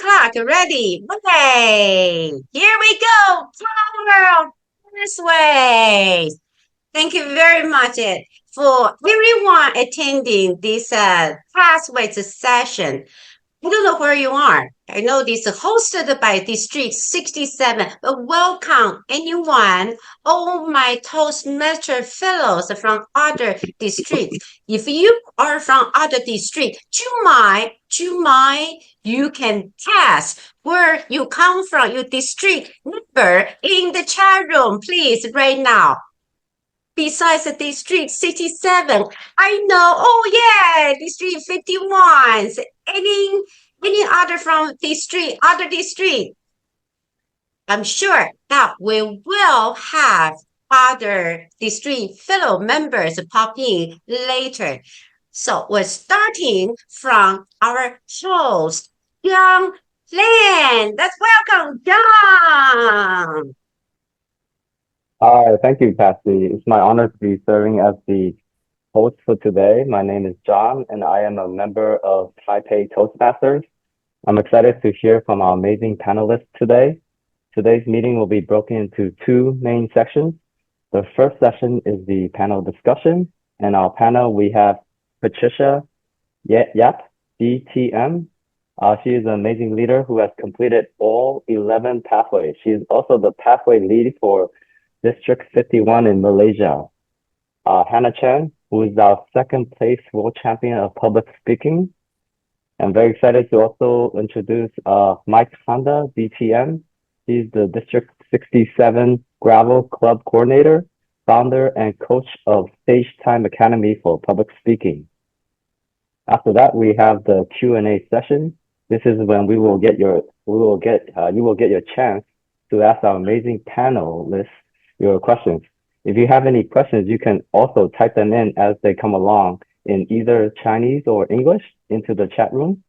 clock, ready? Okay, here we go. Power Pathways. Thank you very much for everyone attending this Pathways session. I don't know where you are. I know this is hosted by District 67, but welcome anyone, all my Toastmaster fellows from other districts. If you are from other districts, you can test where you come from, your district number in the chat room, please, right now. Besides the District 67, I know, oh yeah, District 51, any other from other district. I'm sure that we will have other district fellow members pop in later. So we're starting from our host, Young Lin. Let's welcome Young. Hi, thank you, Patsy. It's my honor to be serving as the host for today. My name is John, and I am a member of Taipei Toastmasters. I'm excited to hear from our amazing panelists today. Today's meeting will be broken into two main sections. The first session is the panel discussion, and our panel, we have Patricia Yap, DTM. She is an amazing leader who has completed all 11 pathways. She is also the pathway lead for District 51 in Malaysia. Hannah Cheng, who is our second place world champion of public speaking. I'm very excited to also introduce Mike Honda, DTM. He's the District 67 Gravel Club Coordinator, founder and coach of Stage Time Academy for Public Speaking. After that, we have the Q&A session. This is when you will get your chance to ask our amazing panelists your questions. If you have any questions, you can also type them in as they come along in either Chinese or English into the chat room.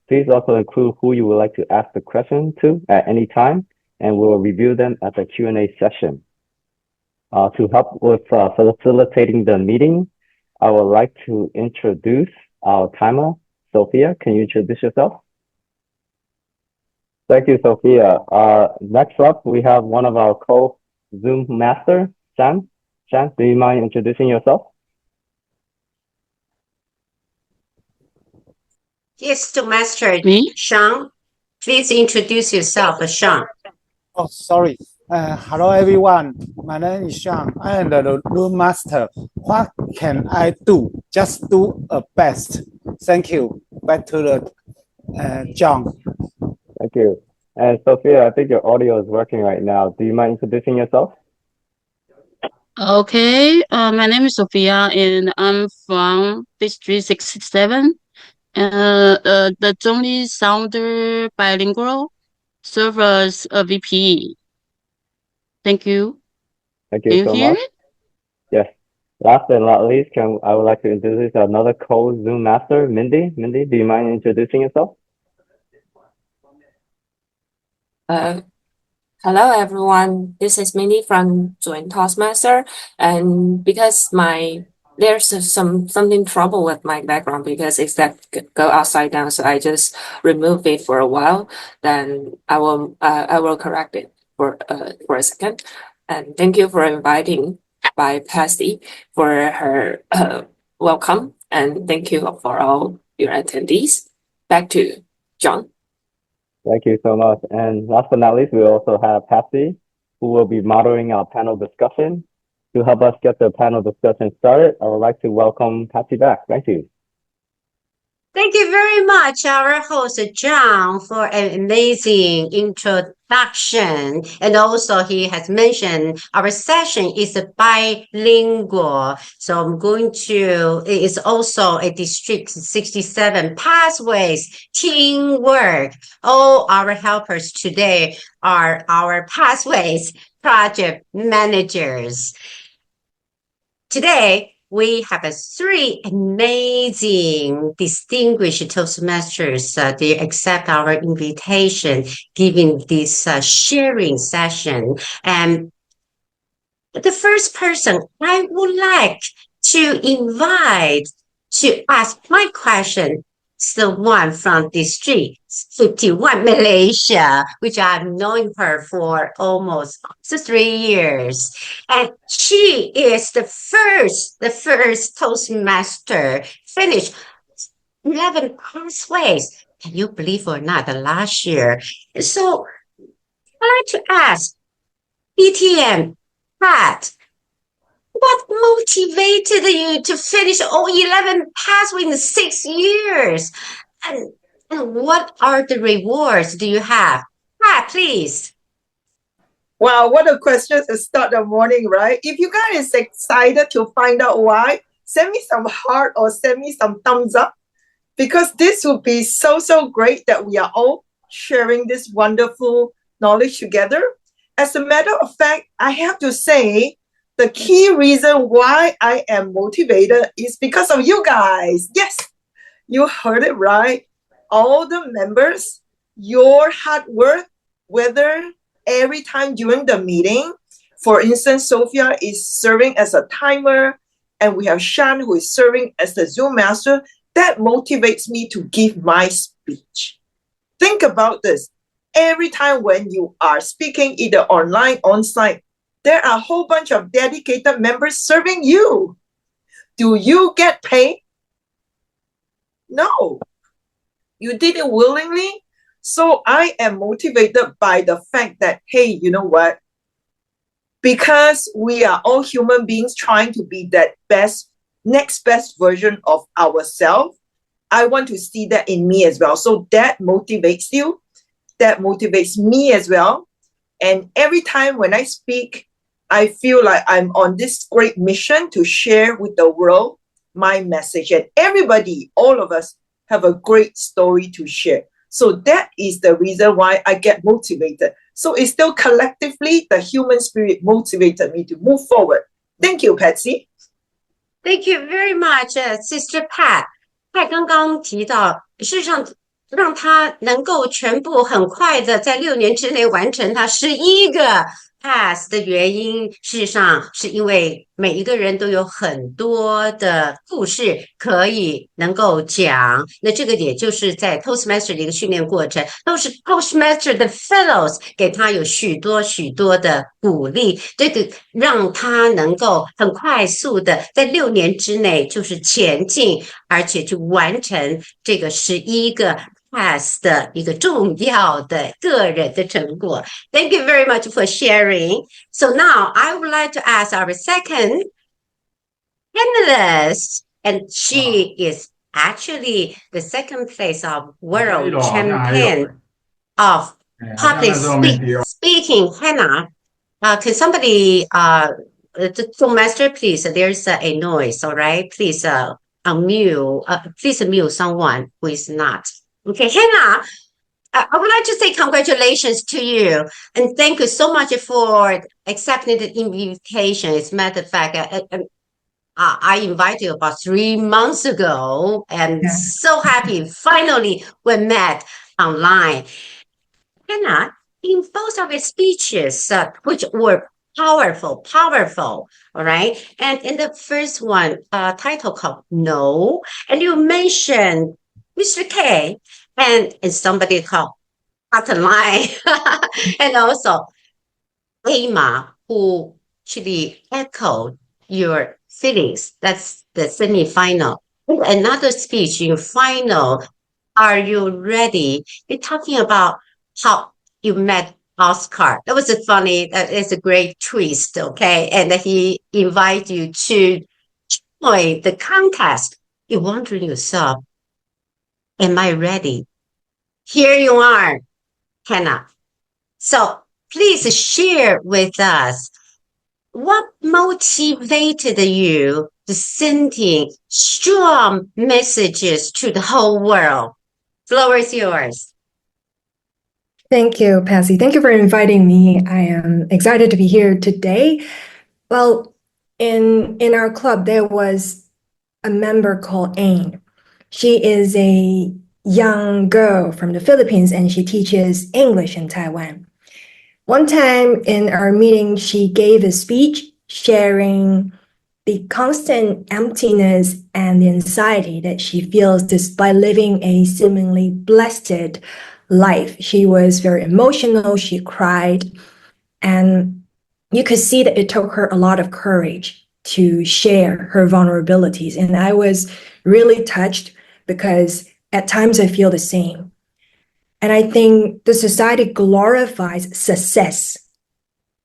Please also include who you would like to ask the question to at any time, and we'll review them at the Q&A session. To help with facilitating the meeting, I would like to introduce our timer. Sophia, can you introduce yourself? Thank you, Sophia. Next up, we have one of our co-Zoom master, Cheng. Cheng, do you mind introducing yourself? Yes, to Master Me? Sean. Please introduce yourself, Sean. Oh, sorry. Hello, everyone. My name is Sean. I am the room master. What can I do? Just do a best. Thank you. Back to the John. Thank you. And Sophia, I think your audio is working right now. Do you mind introducing yourself? Okay, my name is Sophia, and I'm from District 67. The Zhongli Sounder Bilingual serve as a VP. Thank you. Thank Can you you so hear much. it? Yes. Last but not least, I would like to introduce another co-Zoom master, Mindy. Mindy, do you mind introducing yourself? Hello everyone, this is Minnie from Joint Toastmaster, and because there's something trouble with my background because it's that go upside down, so I just remove it for a while. Then I will correct it for a second. And thank you for inviting by Patsy for her welcome, and thank you for all your attendees. Back to John. Thank you so much. And last but not least, we also have Patsy, who will be moderating our panel discussion. To help us get the panel discussion started, I would like to welcome Patsy back. Thank you. Thank you very much, our host, John, for an amazing introduction. And also, he has mentioned our session is bilingual. So it's also a District 67 Pathways teamwork. All our helpers today are our Pathways project managers. Today, we have three amazing, distinguished Toastmasters. They accept our invitation, giving this sharing session. And the first person I would like to invite to ask my question, That's the one from District 51, Malaysia, which I've known her for almost 3 years. And she is the first Toastmaster finished 11 pathways. Can you believe or not, last year? So I'd like to ask BTM, Pat, what motivated you to finish all 11 pathways in 6 years? And what are the rewards do you have? Pat, please. Wow, what a question to start the morning, right? If you guys are excited to find out why, send me some heart or send me some thumbs up, because this would be so great that we are all sharing this wonderful knowledge together. As a matter of fact, I have to say the key reason why I am motivated is because of you guys. Yes, you heard it right. All the members, your hard work, whether every time during the meeting, for instance, Sophia is serving as a timer, and we have Shan who is serving as the Zoom master. That motivates me to give my speech. Think about this. Every time when you are speaking, either online, on-site, there are a whole bunch of dedicated members serving you. Do you get paid? No. You did it willingly. So I am motivated by the fact that, hey, you know what? Because we are all human beings trying to be that next best version of ourselves, I want to see that in me as well. So that motivates you. That motivates me as well. And every time when I speak, I feel like I'm on this great mission to share with the world my message. And everybody, all of us, have a great story to share. So that is the reason why I get motivated. So it's still collectively the human spirit motivated me to move forward. Thank you, Patsy. Thank you very much, Sister Pat. Pat刚刚提到，事实上让他能够全部很快的在6年之内完成他11个 pass 的原因，事实上是因为每一个人都有很多的故事可以能够讲。那这个也就是在 Toastmaster 的一个训练过程，都是 Toastmaster 的 fellows 给他有许多的鼓励，这个让他能够很快速的在6年之内就是前进，而且去完成这个11个pass 的一个重要的个人的成果。Thank you very much for sharing. So now I would like to ask our second panelist, and she is actually the second place of world champion of public speaking. Hannah, can somebody, the master, please? There's a noise, all right? Please unmute. Please mute someone who is not. Okay, Hannah, I would like to say congratulations to you and thank you so much for accepting the invitation. As a matter of fact, I invited you about 3 months ago and so happy finally we met online. Hannah, in both of your speeches, which were powerful, all right? And in the first one, title called No, and you mentioned Mr. K and somebody called Hotline, and also Emma, who actually echoed your feelings. That's the semi-final. Another speech in final. Are you ready? You're talking about how you met Oscar. That was funny. That is a great twist, okay? And he invited you to join the contest. You're wondering yourself, am I ready? Here you are, Hannah. So please share with us what motivated you to sending strong messages to the whole world. Floor is yours. Thank you, Patsy. Thank you for inviting me. I am excited to be here today. Well, in our club, there was a member called Ain. She is a young girl from the Philippines, and she teaches English in Taiwan. One time in our meeting, she gave a speech sharing the constant emptiness and the anxiety that she feels despite living a seemingly blessed life. She was very emotional, she cried, and you could see that it took her a lot of courage to share her vulnerabilities. And I was really touched because at times I feel the same. And I think the society glorifies success.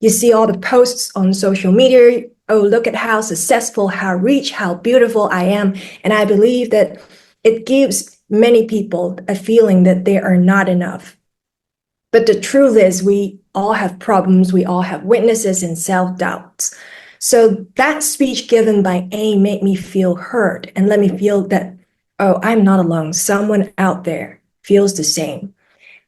You see all the posts on social media. Oh, look at how successful, how rich, how beautiful I am. And I believe that it gives many people a feeling that they are not enough. But the truth is, we all have problems. We all have weaknesses and self-doubts. So that speech given by Aim made me feel heard and let me feel that, oh, I'm not alone. Someone out there feels the same.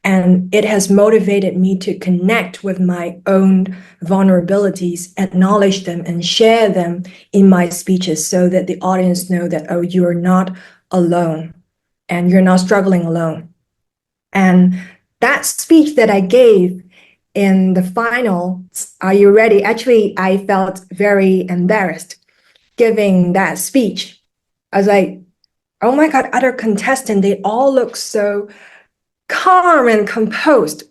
And it has motivated me to connect with my own vulnerabilities, acknowledge them, and share them in my speeches so that the audience know that, oh, you're not alone and you're not struggling alone. And that speech that I gave in the final, are you ready? Actually, I felt very embarrassed giving that speech. I was like, oh my God, other contestants, they all look so calm and composed.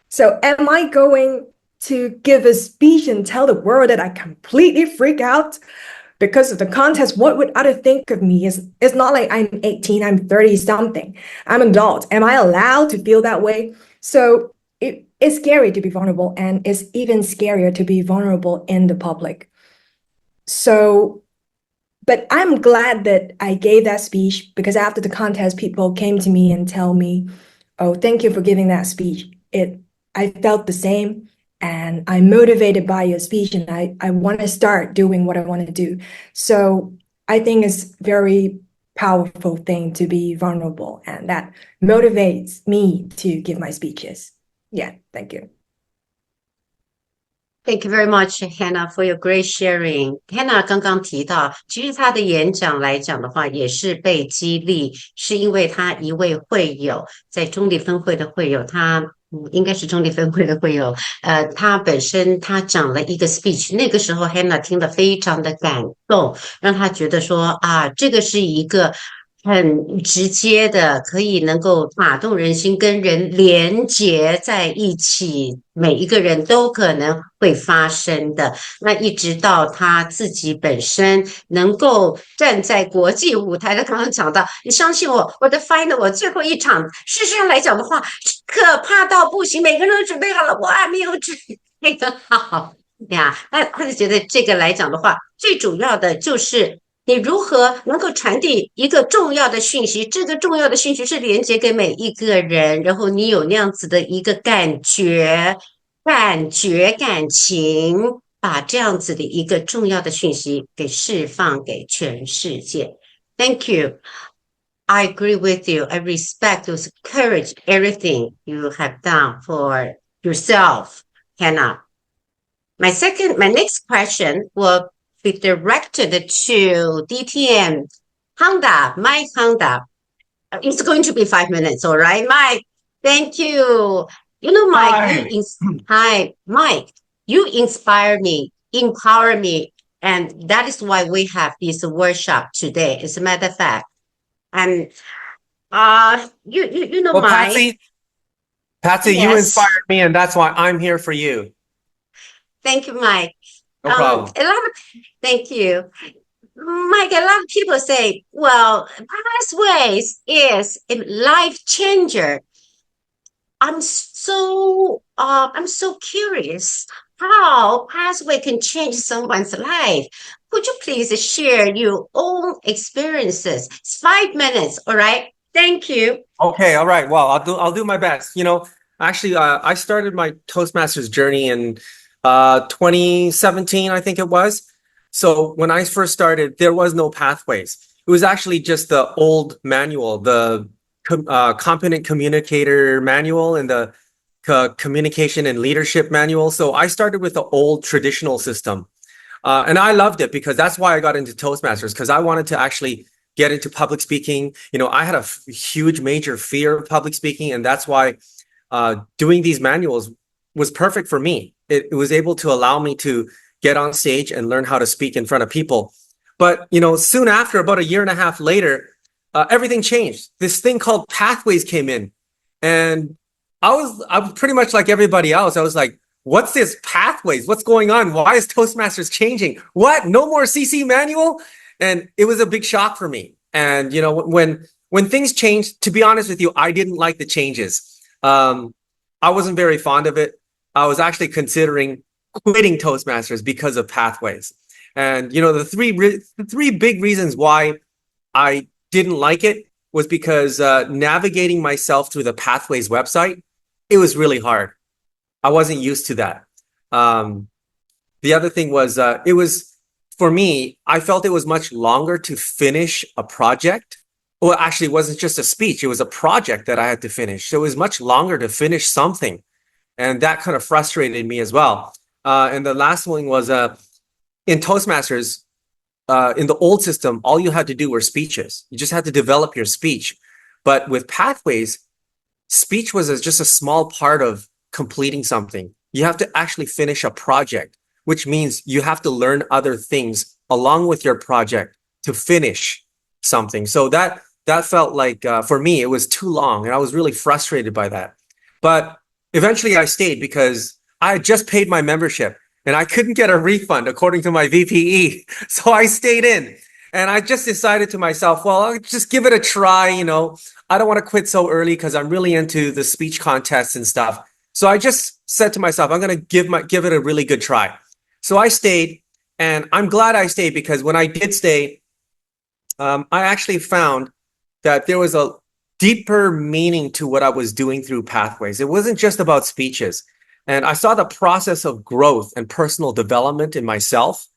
So am I going to give a speech and tell the world that I completely freak out because of the contest? What would others think of me? It's not like I'm 18, I'm 30 something. I'm an adult. Am I allowed to feel that way? So it's scary to be vulnerable, and it's even scarier to be vulnerable in the public. So, but I'm glad that I gave that speech because after the contest, people came to me and tell me, oh, thank you for giving that speech. I felt the same, and I'm motivated by your speech, and I want to start doing what I want to do. So I think it's very powerful thing to be vulnerable, and that motivates me to give my speeches. Yeah, thank you. Thank you very much, Hannah, for your great sharing. Hannah 刚刚提到，其实她的演讲来讲的话，也是被激励，是因为她一位会友，在中立分会的会友，他应该是中立分会的会友，他本身他讲了一个 speech，那个时候 Hannah 听得非常的感动，让他觉得说啊，这个是一个很直接的，可以能够打动人心，跟人连结在一起，每一个人都可能会发生的。那一直到他自己本身能够站在国际舞台的，刚刚讲到，你相信我，我的 final 我最后一场，事实上来讲的话，可怕到不行，每个人都准备好了，我还没有准备好呀。那他就觉得这个来讲的话，最主要的就是。你如何能够传递一个重要的讯息？这个重要的讯息是连接给每一个人，然后你有那样子的一个感觉、感情，把这样子的一个重要的讯息给释放给全世界。Thank you. I agree with you. I respect those courage, everything you have done for yourself, Hannah. My next question will be directed to DTM Honda, Mike Honda. It's going to be 5 minutes, all right, Mike? Thank you. You know, Mike, hi, Mike, you inspire me, empower me, and that is why we have this workshop today. As a matter of fact, and you know, well, Mike. Patsy, yes. You inspired me, and that's why I'm here for you. Thank you, Mike. No problem. Thank you. Mike, a lot of people say, well, pathways is a life changer. I'm so curious how pathway can change someone's life. Could you please share your own experiences? It's 5 minutes, all right? Thank you. Okay, all right. Well, I'll do my best. You know, actually, I started my Toastmasters journey in 2017, I think it was. So when I first started, there was no pathways. It was actually just the old manual, the competent communicator manual and the communication and leadership manual. So I started with the old traditional system. And I loved it because that's why I got into Toastmasters, because I wanted to actually get into public speaking. You know, I had a huge major fear of public speaking, and that's why doing these manuals was perfect for me. It was able to allow me to get on stage and learn how to speak in front of people. But, you know, soon after, about a year and a half later, everything changed. This thing called Pathways came in. And I'm pretty much like everybody else. I was like, what's this Pathways? What's going on? Why is Toastmasters changing? What? No more CC manual? And it was a big shock for me. And, you know, when things changed, to be honest with you, I didn't like the changes. I wasn't very fond of it. I was actually considering quitting Toastmasters because of Pathways. And, you know, the three big reasons why I didn't like it was because navigating myself through the Pathways website, it was really hard. I wasn't used to that. The other thing was, for me, I felt it was much longer to finish a project. Well, actually, it wasn't just a speech. It was a project that I had to finish. So it was much longer to finish something. And that kind of frustrated me as well. And the last one was in Toastmasters, in the old system, all you had to do were speeches. You just had to develop your speech. But with Pathways, speech was just a small part of completing something. You have to actually finish a project, which means you have to learn other things along with your project to finish something. So that felt like, for me, it was too long, and I was really frustrated by that. But eventually I stayed because I had just paid my membership and I couldn't get a refund according to my VPE. So I stayed in, and I just decided to myself, well, I'll just give it a try. You know, I don't want to quit so early because I'm really into the speech contests and stuff. So I just said to myself, I'm going to give it a really good try. So I stayed, and I'm glad I stayed because when I did stay, I actually found that there was a deeper meaning to what I was doing through Pathways. It wasn't just about speeches. And I saw the process of growth and personal development in myself.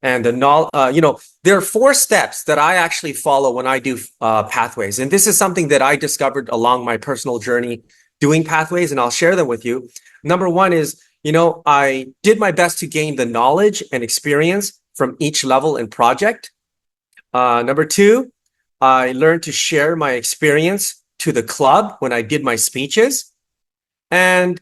And you know, there are 4 steps that I actually follow when I do Pathways. And this is something that I discovered along my personal journey doing Pathways, and I'll share them with you. Number 1 is, you know, I did my best to gain the knowledge and experience from each level and project. Number 2, I learned to share my experience to the club when I did my speeches. And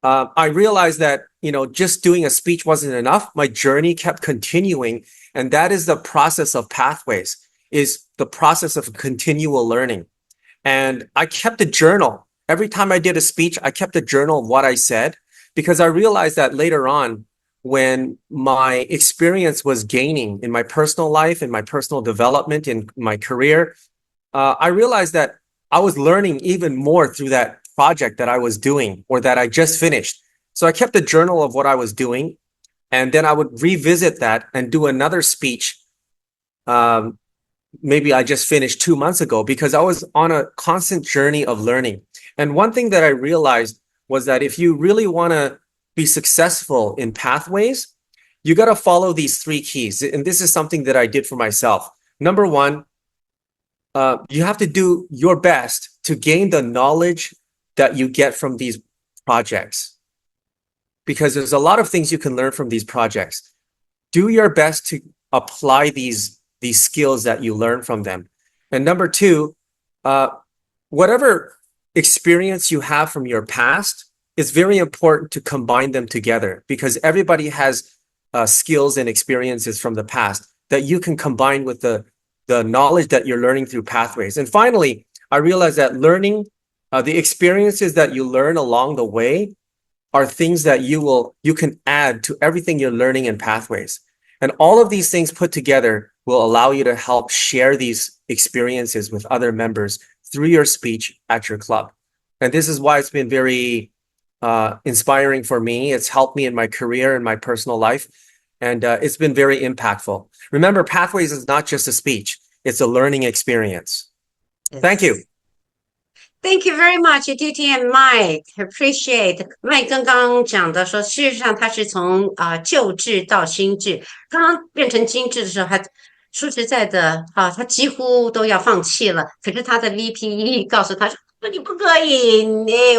I realized that, you know, just doing a speech wasn't enough. My journey kept continuing. And that is the process of Pathways, is the process of continual learning. And I kept a journal. Every time I did a speech, I kept a journal of what I said, because I realized that later on, when my experience was gaining in my personal life, in my personal development, in my career, I realized that I was learning even more through that project that I was doing or that I just finished. So I kept a journal of what I was doing, and then I would revisit that and do another speech. Maybe I just finished 2 months ago, because I was on a constant journey of learning. And one thing that I realized was that if you really want to be successful in Pathways, you got to follow these 3 keys. And this is something that I did for myself. Number 1, you have to do your best to gain the knowledge that you get from these projects, because there's a lot of things you can learn from these projects. Do your best to apply these skills that you learn from them. And number 2, whatever experience you have from your past, it's very important to combine them together, because everybody has skills and experiences from the past that you can combine with the knowledge that you're learning through Pathways. And finally, I realized that learning, the experiences that you learn along the way are things that you can add to everything you're learning in Pathways. And all of these things put together will allow you to help share these experiences with other members through your speech at your club. And this is why it's been very inspiring for me. It's helped me in my career and my personal life. And it's been very impactful. Remember, Pathways is not just a speech. It's a learning experience. Yes. Thank you. Thank you very much, DT and Mike. Appreciate Mike 刚刚讲的说，事实上他是从旧制到新制，刚刚变成精致的时候，他说实在的，他几乎都要放弃了。可是他的 VPE 告诉他说：“你不可以，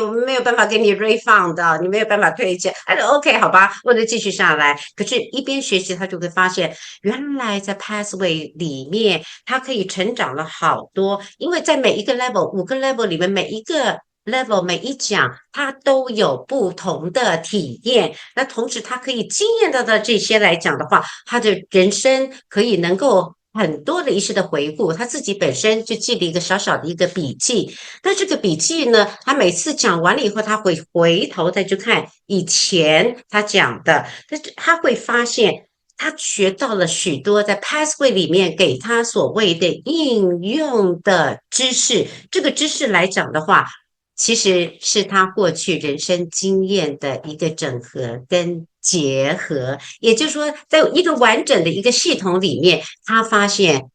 我们没有办法给你 refund 的，你没有办法退钱。”他说 ：“OK， 好吧，我就继续下来。”可是，一边学习，他就会发现，原来在 Pathway 里面，他可以成长了好多。因为在每一个 level，5个 level 里面，每一个 level 每一讲它都有不同的体验，那同时他可以经验到的这些来讲的话，他的人生可以能够很多的一些的回顾，他自己本身就记了一个小小的一个笔记。那这个笔记呢，他每次讲完了以后，他会回头再去看以前他讲的，他会发现他学到了许多在 Pathway 里面给他所谓的应用的知识。这个知识来讲的话，其实是他过去人生经验的一个整合跟结合，也就是说，在一个完整的一个系统里面，他发现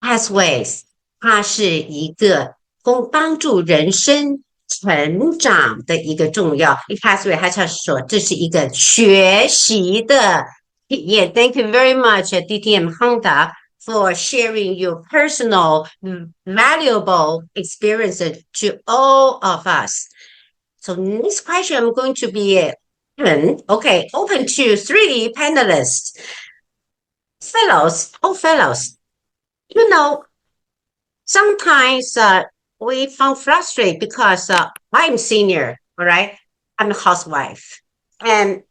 Pathways 它是一个帮助人生成长的一个重要。Pathway 它像说这是一个学习的体验。Thank you very much, DTM Honda, for sharing your personal, valuable experiences to all of us. So next question, I'm going to be open to 3 panelists. Fellows, you know, sometimes we found frustrated because I'm senior, all right? I'm a housewife. And,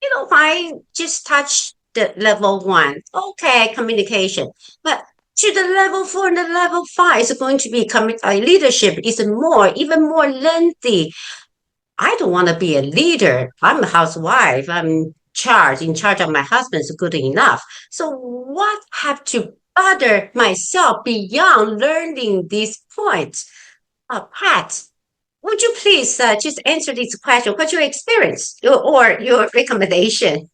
you know, I just touched the level 1. Okay, communication. But to the level 4 and the level 5 is going to be leadership is even more lengthy. I don't want to be a leader. I'm a housewife. I'm in charge of my husband is good enough. So what have to bother myself beyond learning these points? Pat, would you please just answer this question? What's your experience or your recommendation?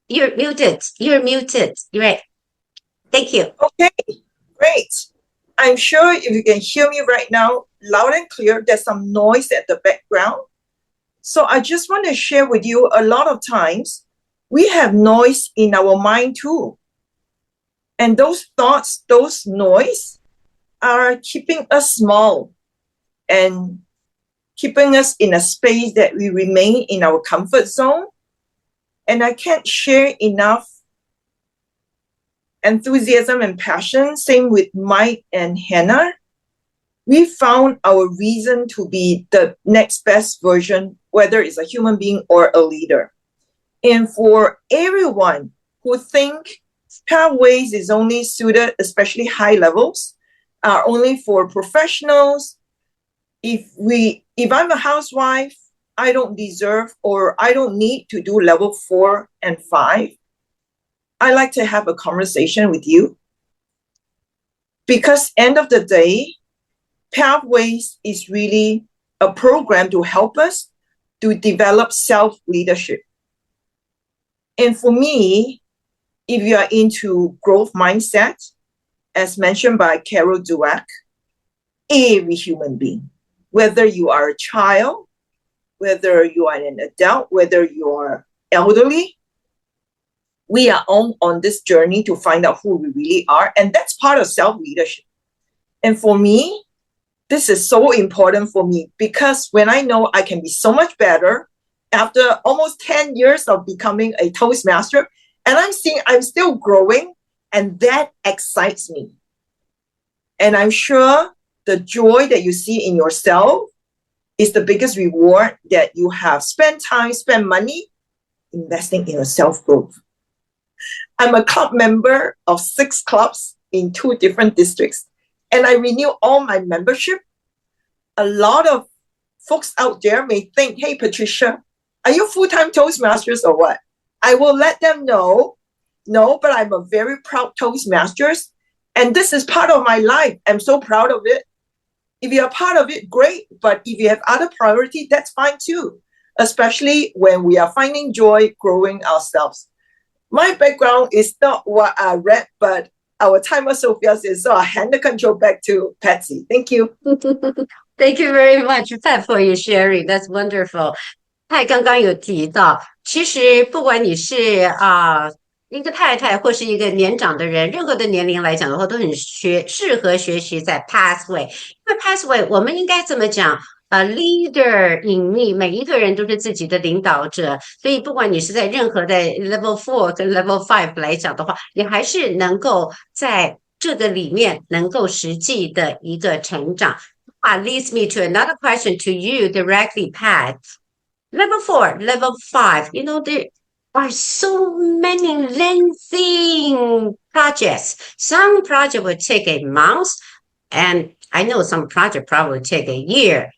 You're muted. Right. Thank you. Okay, great. I'm sure if you can hear me right now, loud and clear, there's some noise at the background. So I just want to share with you, a lot of times we have noise in our mind too. And those thoughts, those noise are keeping us small and keeping us in a space that we remain in our comfort zone. And I can't share enough enthusiasm and passion. Same with Mike and Hannah. We found our reason to be the next best version, whether it's a human being or a leader. And for everyone who think pathways is only suited, especially high levels, are only for professionals. If I'm a housewife, I don't deserve or I don't need to do level 4 and 5. I like to have a conversation with you, because end of the day, Pathways is really a program to help us to develop self-leadership. And for me, if you are into growth mindset, as mentioned by Carol Dweck, every human being, whether you are a child, whether you are an adult, whether you are elderly, we are on this journey to find out who we really are. And that's part of self-leadership. And for me, this is so important for me, because when I know I can be so much better after almost 10 years of becoming a Toastmaster, and I'm seeing I'm still growing, and that excites me. And I'm sure the joy that you see in yourself is the biggest reward that you have spent time, spent money investing in your self-growth. I'm a club member of 6 clubs in 2 different districts, and I renew all my membership. A lot of folks out there may think, hey, Patricia, are you full-time Toastmasters or what? I will let them know, no, but I'm a very proud Toastmasters, and this is part of my life. I'm so proud of it. If you're part of it, great. But if you have other priority, that's fine too, especially when we are finding joy growing ourselves. My background is not what I read, but our timer Sophia says, so I hand the control back to Patsy. Thank you. Thank you very much, Pat, for your sharing. That's wonderful. 他刚刚有提到，其实不管你是一个太太或是一个年长的人，任何的年龄来讲的话，都很适合学习在 Pathway。因为 Pathway 我们应该怎么讲？Leader in me， 每一个人都是自己的领导者，所以不管你是在任何的 Level 4跟 Level 5来讲的话，你还是能够在这个里面能够实际的一个成长。Leads me to another question to you directly, Pat. Level 4, level 5, there are so many lengthy projects. Some project will take a month, and I know some project probably take a year.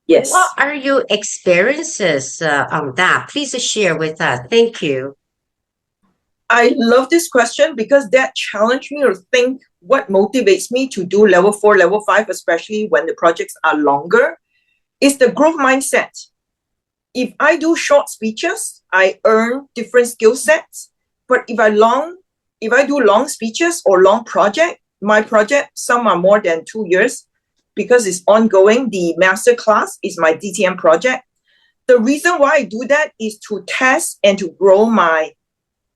Yes. What are your experiences on that? Please share with us. Thank you. I love this question because that challenged me to think what motivates me to do level 4, level 5, especially when the projects are longer, is the growth mindset. If I do short speeches, I earn different skill sets. But if I do long speeches or long project, my project, some are more than 2 years because it's ongoing. The master class is my DTM project. The reason why I do that is to test and to grow my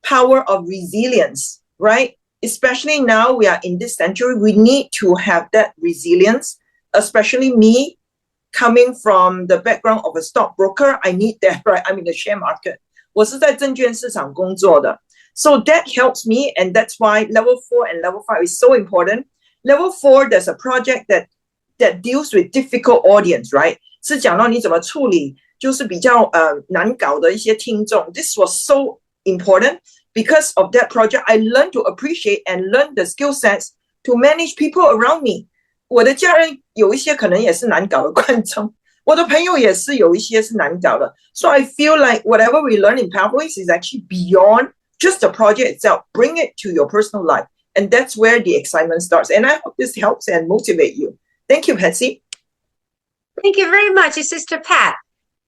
power of resilience, right? Especially now we are in this century, we need to have that resilience, especially me coming from the background of a stockbroker. I need that, right? I'm in the share market. 我是在证券市场工作的. So that helps me, and that's why level 4 and level 5 is so important. Level 4, there's a project that deals with difficult audience, right? 是讲到你怎么处理就是比较难搞的一些听众. This was so important. Because of that project, I learned to appreciate and learn the skill sets to manage people around me. 我的家人有一些可能也是难搞的观众，我的朋友也是有一些是难搞的。So I feel like whatever we learn in Pathways is actually beyond just the project itself. Bring it to your personal life. And that's where the excitement starts. And I hope this helps and motivate you. Thank you, Patsy. Thank you very much, Sister Pat.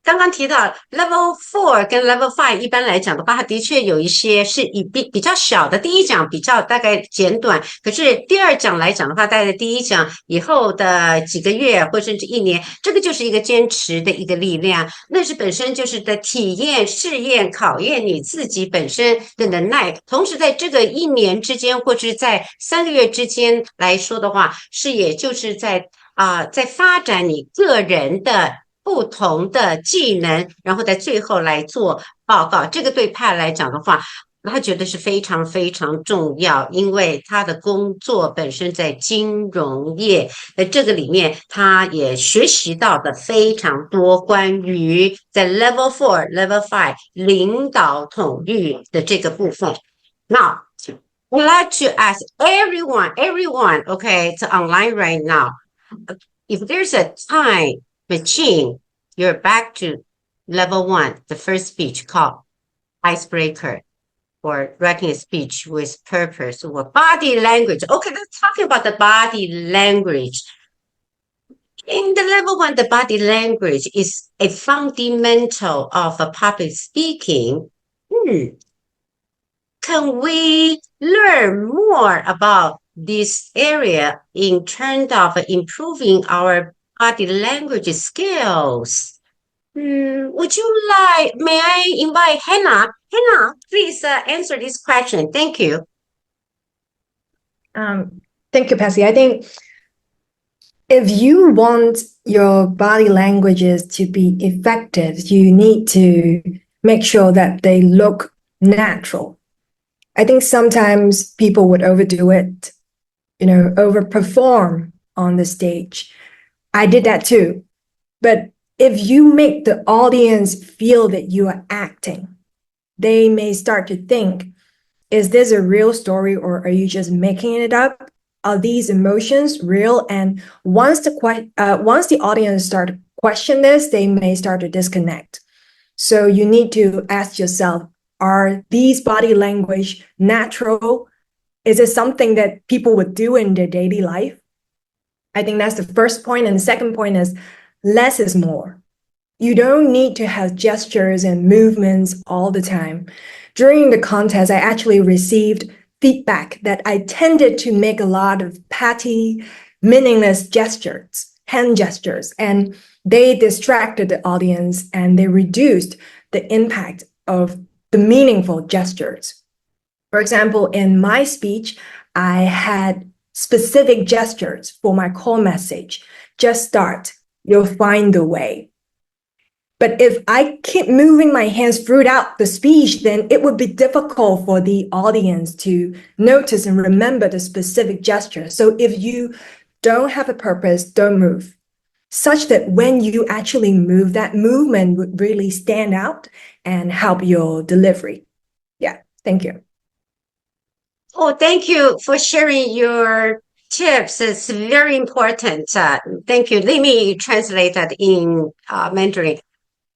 刚刚提到 Level 4跟 Level 5，一般来讲的话，它的确有一些是比较小的。第一讲比较大概简短，可是第二讲来讲的话，大概第一讲以后的几个月或甚至1年，这个就是一个坚持的一个力量。那是本身就是在体验、试验、考验你自己本身的能耐。同时，在这个1年之间，或者是在3个月之间来说的话，也就是在发展你个人的不同的技能，然后在最后来做报告。这个对Pat来讲的话，他觉得是非常非常重要，因为他的工作本身在金融业，这个里面他也学习到的非常多关于在 Level 4、Level 5领导统御的这个部分。Now, I'd like to ask everyone, okay, it's online right now. If there's a time machine, you're back to level 1, the first speech called icebreaker, or writing a speech with purpose, or body language. Okay, let's talk about the body language. In the level 1, the body language is a fundamental of a public speaking. Can we learn more about this area in terms of improving our body language skills? Would you like, may I invite Hannah? Hannah, please answer this question. Thank you. Thank you, Patsy. I think if you want your body languages to be effective, you need to make sure that they look natural. I think sometimes people would overdo it, overperform on the stage. I did that too. But if you make the audience feel that you are acting, they may start to think, is this a real story or are you just making it up? Are these emotions real? And once the audience start to question this, they may start to disconnect. So you need to ask yourself, are these body language natural? Is it something that people would do in their daily life? I think that's the first point. And the second point is less is more. You don't need to have gestures and movements all the time. During the contest, I actually received feedback that I tended to make a lot of petty, meaningless gestures, hand gestures, and they distracted the audience and they reduced the impact of the meaningful gestures. For example, in my speech, I had specific gestures for my call message. Just start, you'll find the way. But if I keep moving my hands throughout the speech, then it would be difficult for the audience to notice and remember the specific gesture. So if you don't have a purpose, don't move. Such that when you actually move, that movement would really stand out and help your delivery. Yeah, thank you. Oh, thank you for sharing your tips. It's very important. Thank you. Let me translate that in Mandarin.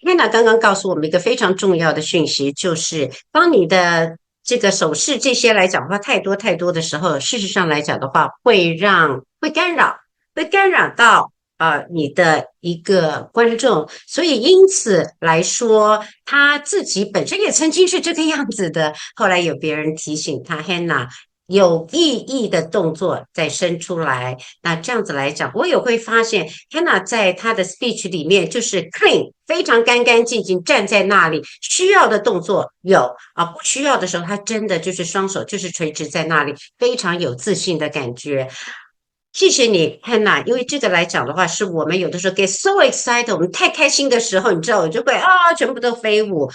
Hannah 刚刚告诉我们一个非常重要的讯息，就是当你的这个手势这些来讲的话，太多太多的时候，事实上来讲的话，会干扰到你的一个观众，所以因此来说，他自己本身也曾经是这个样子的。后来有别人提醒他，Hannah 有意义的动作再伸出来，那这样子来讲，我也会发现 Hannah 在她的 speech 里面就是 clean， 非常干干净净站在那里，需要的动作有不需要的时候，她真的就是双手就是垂直在那里，非常有自信的感觉。谢谢你 Hannah， 因为这个来讲的话，是我们有的时候 get so excited， 我们太开心的时候，你知道，我就会全部都飞舞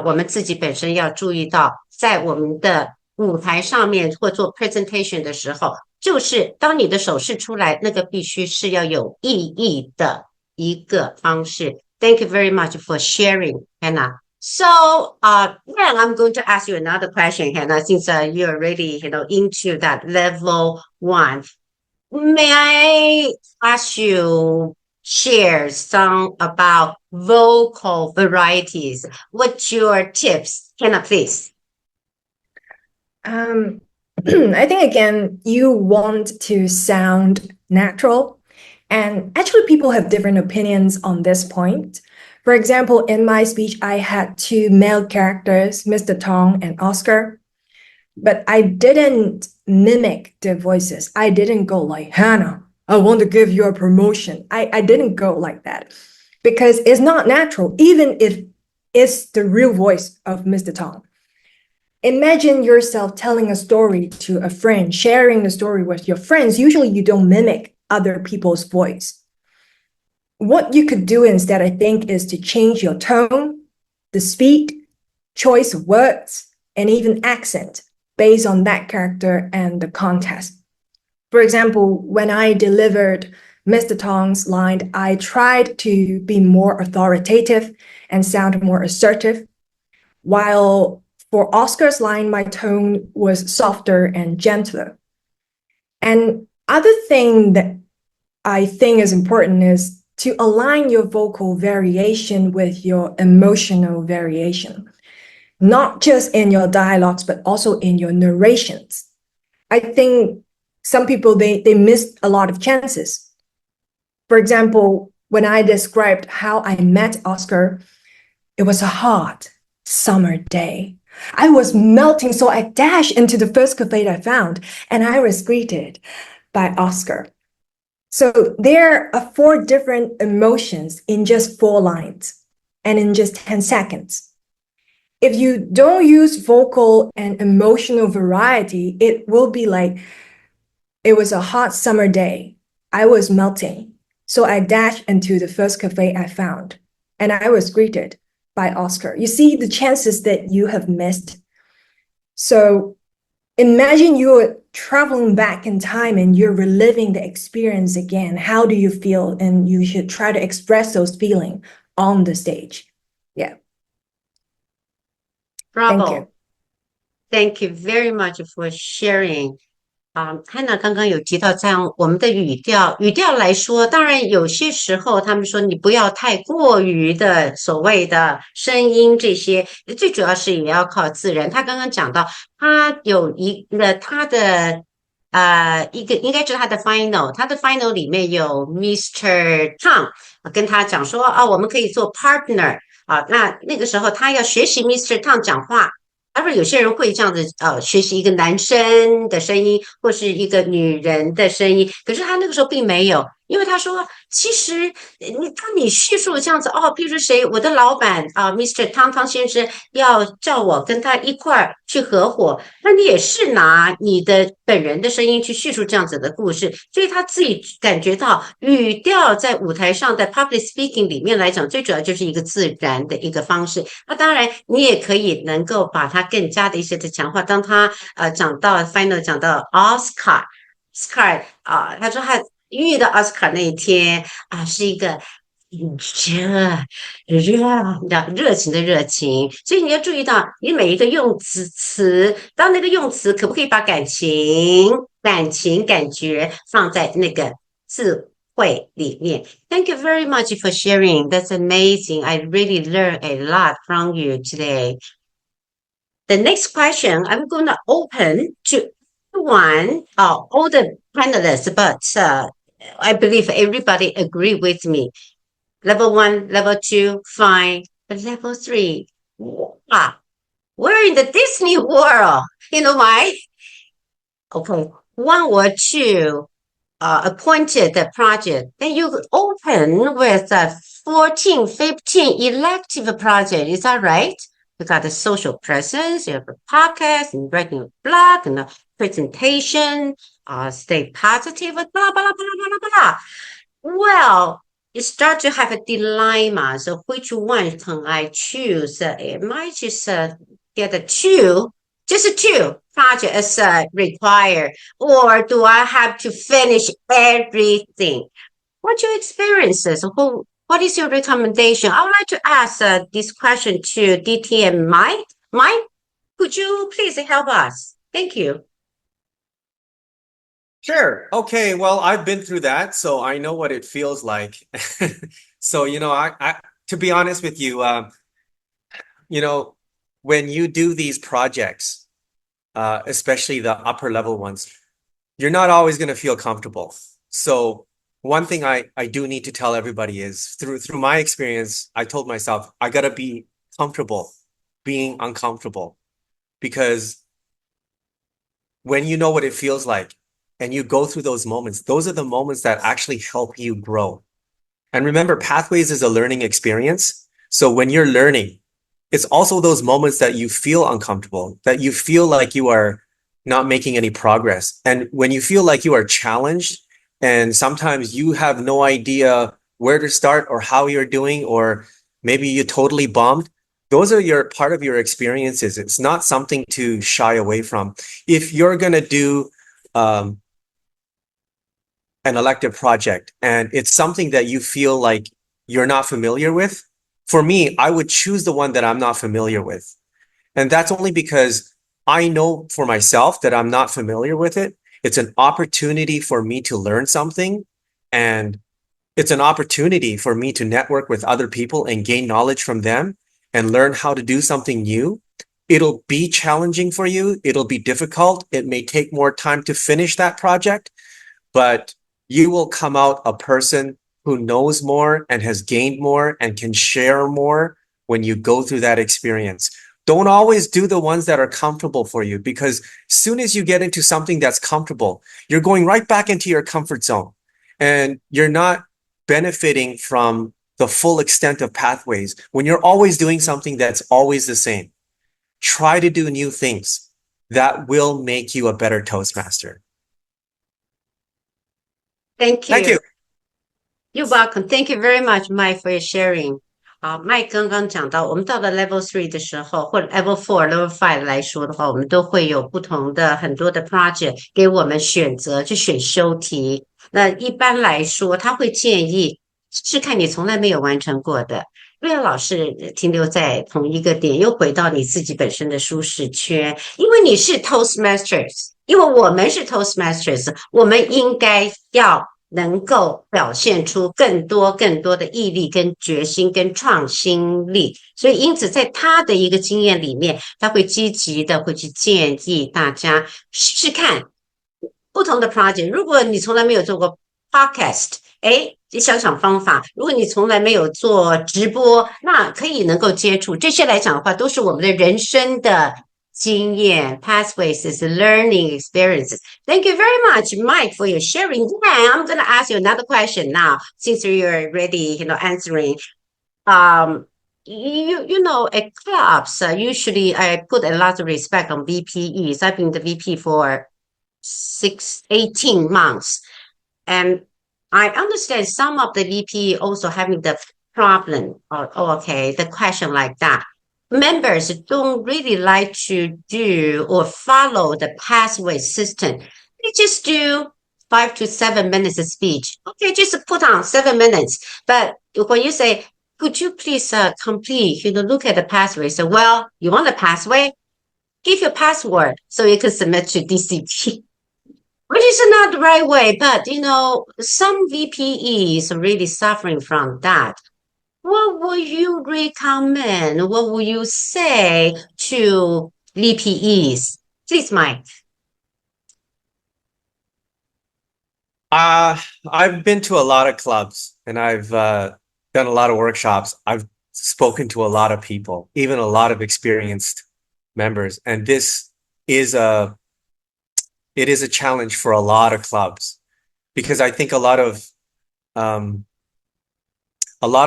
我们自己本身要注意到，在我们的舞台上面或做 presentation 的时候，就是当你的手势出来，那个必须是要有意义的一个方式。Thank you very much for sharing, Hannah. So, then I'm going to ask you another question, Hannah, since you're already, into that level 1. May I ask you share some about vocal varieties? What's your tips? Hannah, please. I think again, you want to sound natural. And actually, people have different opinions on this point. For example, in my speech, I had 2 male characters, Mr. Tong and Oscar. But I didn't mimic their voices. I didn't go like, Hannah, I want to give you a promotion. I didn't go like that because it's not natural, even if it's the real voice of Mr. Tong. Imagine yourself telling a story to a friend, sharing the story with your friends. Usually you don't mimic other people's voice. What you could do instead, I think, is to change your tone, the speed, choice of words, and even accent based on that character and the context. For example, when I delivered Mr. Tong's line, I tried to be more authoritative and sound more assertive, while for Oscar's line, my tone was softer and gentler. And other thing that I think is important is to align your vocal variation with your emotional variation. Not just in your dialogues, but also in your narrations. I think some people, they missed a lot of chances. For example, when I described how I met Oscar, it was a hot summer day. I was melting, so I dashed into the first cafe I found, and I was greeted by Oscar. So there are 4 different emotions in just 4 lines and in just 10 seconds. If you don't use vocal and emotional variety, it will be like, it was a hot summer day. I was melting. So I dashed into the first cafe I found, and I was greeted by Oscar. You see the chances that you have missed. So imagine you're traveling back in time and you're reliving the experience again. How do you feel? And you should try to express those feelings on the stage. Yeah. Bravo. Thank you. Thank you very much for sharing. Hannah 刚刚有提到这样我们的语调来说，当然有些时候他们说你不要太过于的所谓的声音这些，最主要是也要靠自然。他刚刚讲到，他有一个他的一个应该是他的 final， 他的 final 里面有 Mr. Tang 跟他讲说我们可以做 partner 那个时候他要学习 Mr. Tang 讲话。待会儿有些人会这样子学习一个男生的声音或是一个女人的声音，可是他那个时候并没有，因为他说，其实当你叙述这样子哦，譬如说谁，我的老板啊，Mr. 汤汤先生要叫我跟他一块儿去合伙，那你也是拿你的本人的声音去叙述这样子的故事，所以他自己感觉到语调在舞台上的 public speaking 里面来讲，最主要就是一个自然的一个方式。那当然，你也可以能够把它更加的一些的强化。当他讲到 final 讲到 Oscar 啊，他说他遇到奥斯卡那一天啊，是一个热情的热情，所以你要注意到你每一个用词，当那个用词可不可以把感情、感觉放在那个字汇里面。Thank you very much for sharing. That's amazing. I really learned a lot from you today. The next question I'm going to open to all the panelists, but I believe everybody agree with me. Level 1, level 2, fine. But level 3, wow, we're in the Disney world. You know why? Okay, 1 or 2 appointed the project. Then you open with a 14, 15 elective project. Is that right? You got the social presence, you have a podcast, and writing a blog, and a presentation, stay positive, blah, blah, blah, blah, blah, blah. Well, you start to have a dilemma. So which one can I choose? Am I just get a just a 2 project as required, or do I have to finish everything? What's your experiences? What is your recommendation? I would like to ask this question to DT and Mike. Mike, could you please help us? Thank you. Sure. Okay. Well, I've been through that, so I know what it feels like. So, I to be honest with you, when you do these projects, especially the upper level ones, you're not always going to feel comfortable. So one thing I do need to tell everybody is through my experience, I told myself, I got to be comfortable being uncomfortable, because when you know what it feels like and you go through those moments, those are the moments that actually help you grow. And remember, Pathways is a learning experience. So when you're learning, it's also those moments that you feel uncomfortable, that you feel like you are not making any progress. And when you feel like you are challenged and sometimes you have no idea where to start or how you're doing, or maybe you totally bombed, those are part of your experiences. It's not something to shy away from. If you're going to do an elective project and it's something that you feel like you're not familiar with, for me, I would choose the one that I'm not familiar with. And that's only because I know for myself that I'm not familiar with it. It's an opportunity for me to learn something, and it's an opportunity for me to network with other people and gain knowledge from them and learn how to do something new. It'll be challenging for you. It'll be difficult. It may take more time to finish that project, but you will come out a person who knows more and has gained more and can share more when you go through that experience. Don't always do the ones that are comfortable for you, because as soon as you get into something that's comfortable, you're going right back into your comfort zone and you're not benefiting from the full extent of Pathways when you're always doing something that's always the same. Try to do new things. That will make you a better Toastmaster. Thank you. Thank you. You're welcome. Thank you very much, Mike, for your sharing. 好，Mike 刚刚讲到，我们到了 Level 3的时候，或者 Level 4、Level 5来说的话，我们都会有不同的很多的 project 给我们选择去选修题。那一般来说，他会建议是看你从来没有完成过的，不要老是停留在同一个点，又回到你自己本身的舒适圈。因为你是 Toastmasters，因为我们是 Toastmasters，我们应该要能够表现出更多的毅力跟决心跟创新力，所以因此在他的一个经验里面，他会积极的会去建议大家试试看不同的 project。如果你从来没有做过 podcast，你想想方法。如果你从来没有做直播，那可以能够接触这些来讲的话，都是我们的人生的经验 pathways is learning experiences. Thank you very much, Mike, for your sharing. Yeah, I'm gonna ask you another question now, since you're already, answering. You know, at clubs, usually I put a lot of respect on VPEs. I've been the VP for 18 months. And I understand some of the VP also having the problem or okay, the question like that. Members don't really like to do or follow the pathway system. They just do 5 to 7 minutes of speech. Okay, just put on 7 minutes. But when you say, could you please complete, look at the pathway. So, well, you want a pathway? Give your password so you can submit to DCP. Which is not the right way, but some VPEs are really suffering from that. What would you recommend? What would you say to VPEs? Please, Mike. I've been to a lot of clubs and I've done a lot of workshops. I've spoken to a lot of people, even a lot of experienced members, and this is a challenge for a lot of clubs because I think a lot of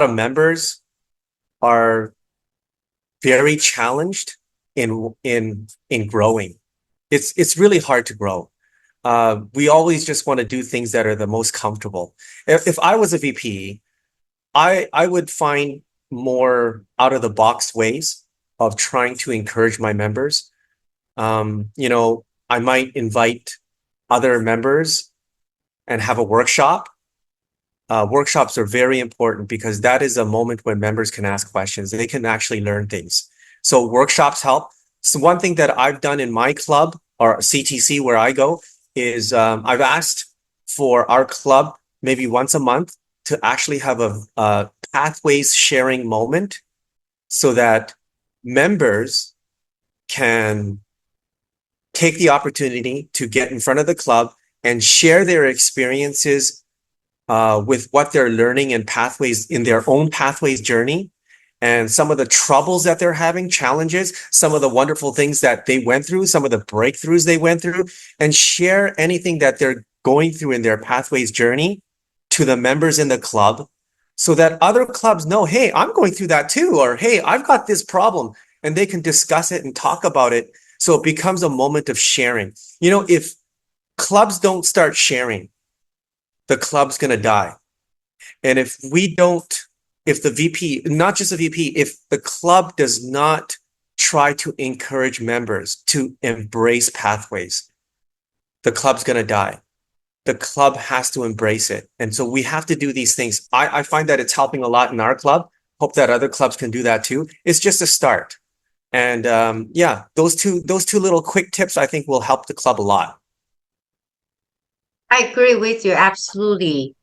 members are very challenged in growing. It's really hard to grow. We always just want to do things that are the most comfortable. If I was a VP, I would find more out of the box ways of trying to encourage my members. I might invite other members and have a workshop. Workshops are very important because that is a moment when members can ask questions. They can actually learn things. So workshops help. So one thing that I've done in my club or CTC where I go is I've asked for our club maybe once a month to actually have a pathways sharing moment so that members can take the opportunity to get in front of the club and share their experiences with what they're learning in pathways in their own pathways journey and some of the troubles that they're having, challenges, some of the wonderful things that they went through, some of the breakthroughs they went through, and share anything that they're going through in their pathways journey to the members in the club so that other clubs know, hey, I'm going through that too, or hey, I've got this problem, and they can discuss it and talk about it. So it becomes a moment of sharing. If clubs don't start sharing, the club's going to die. And if the VP, not just the VP, if the club does not try to encourage members to embrace pathways, the club's going to die. The club has to embrace it. And so we have to do these things. I find that it's helping a lot in our club. Hope that other clubs can do that too. It's just a start. And yeah, those two little quick tips, I think will help the club a lot. I agree with you, absolutely.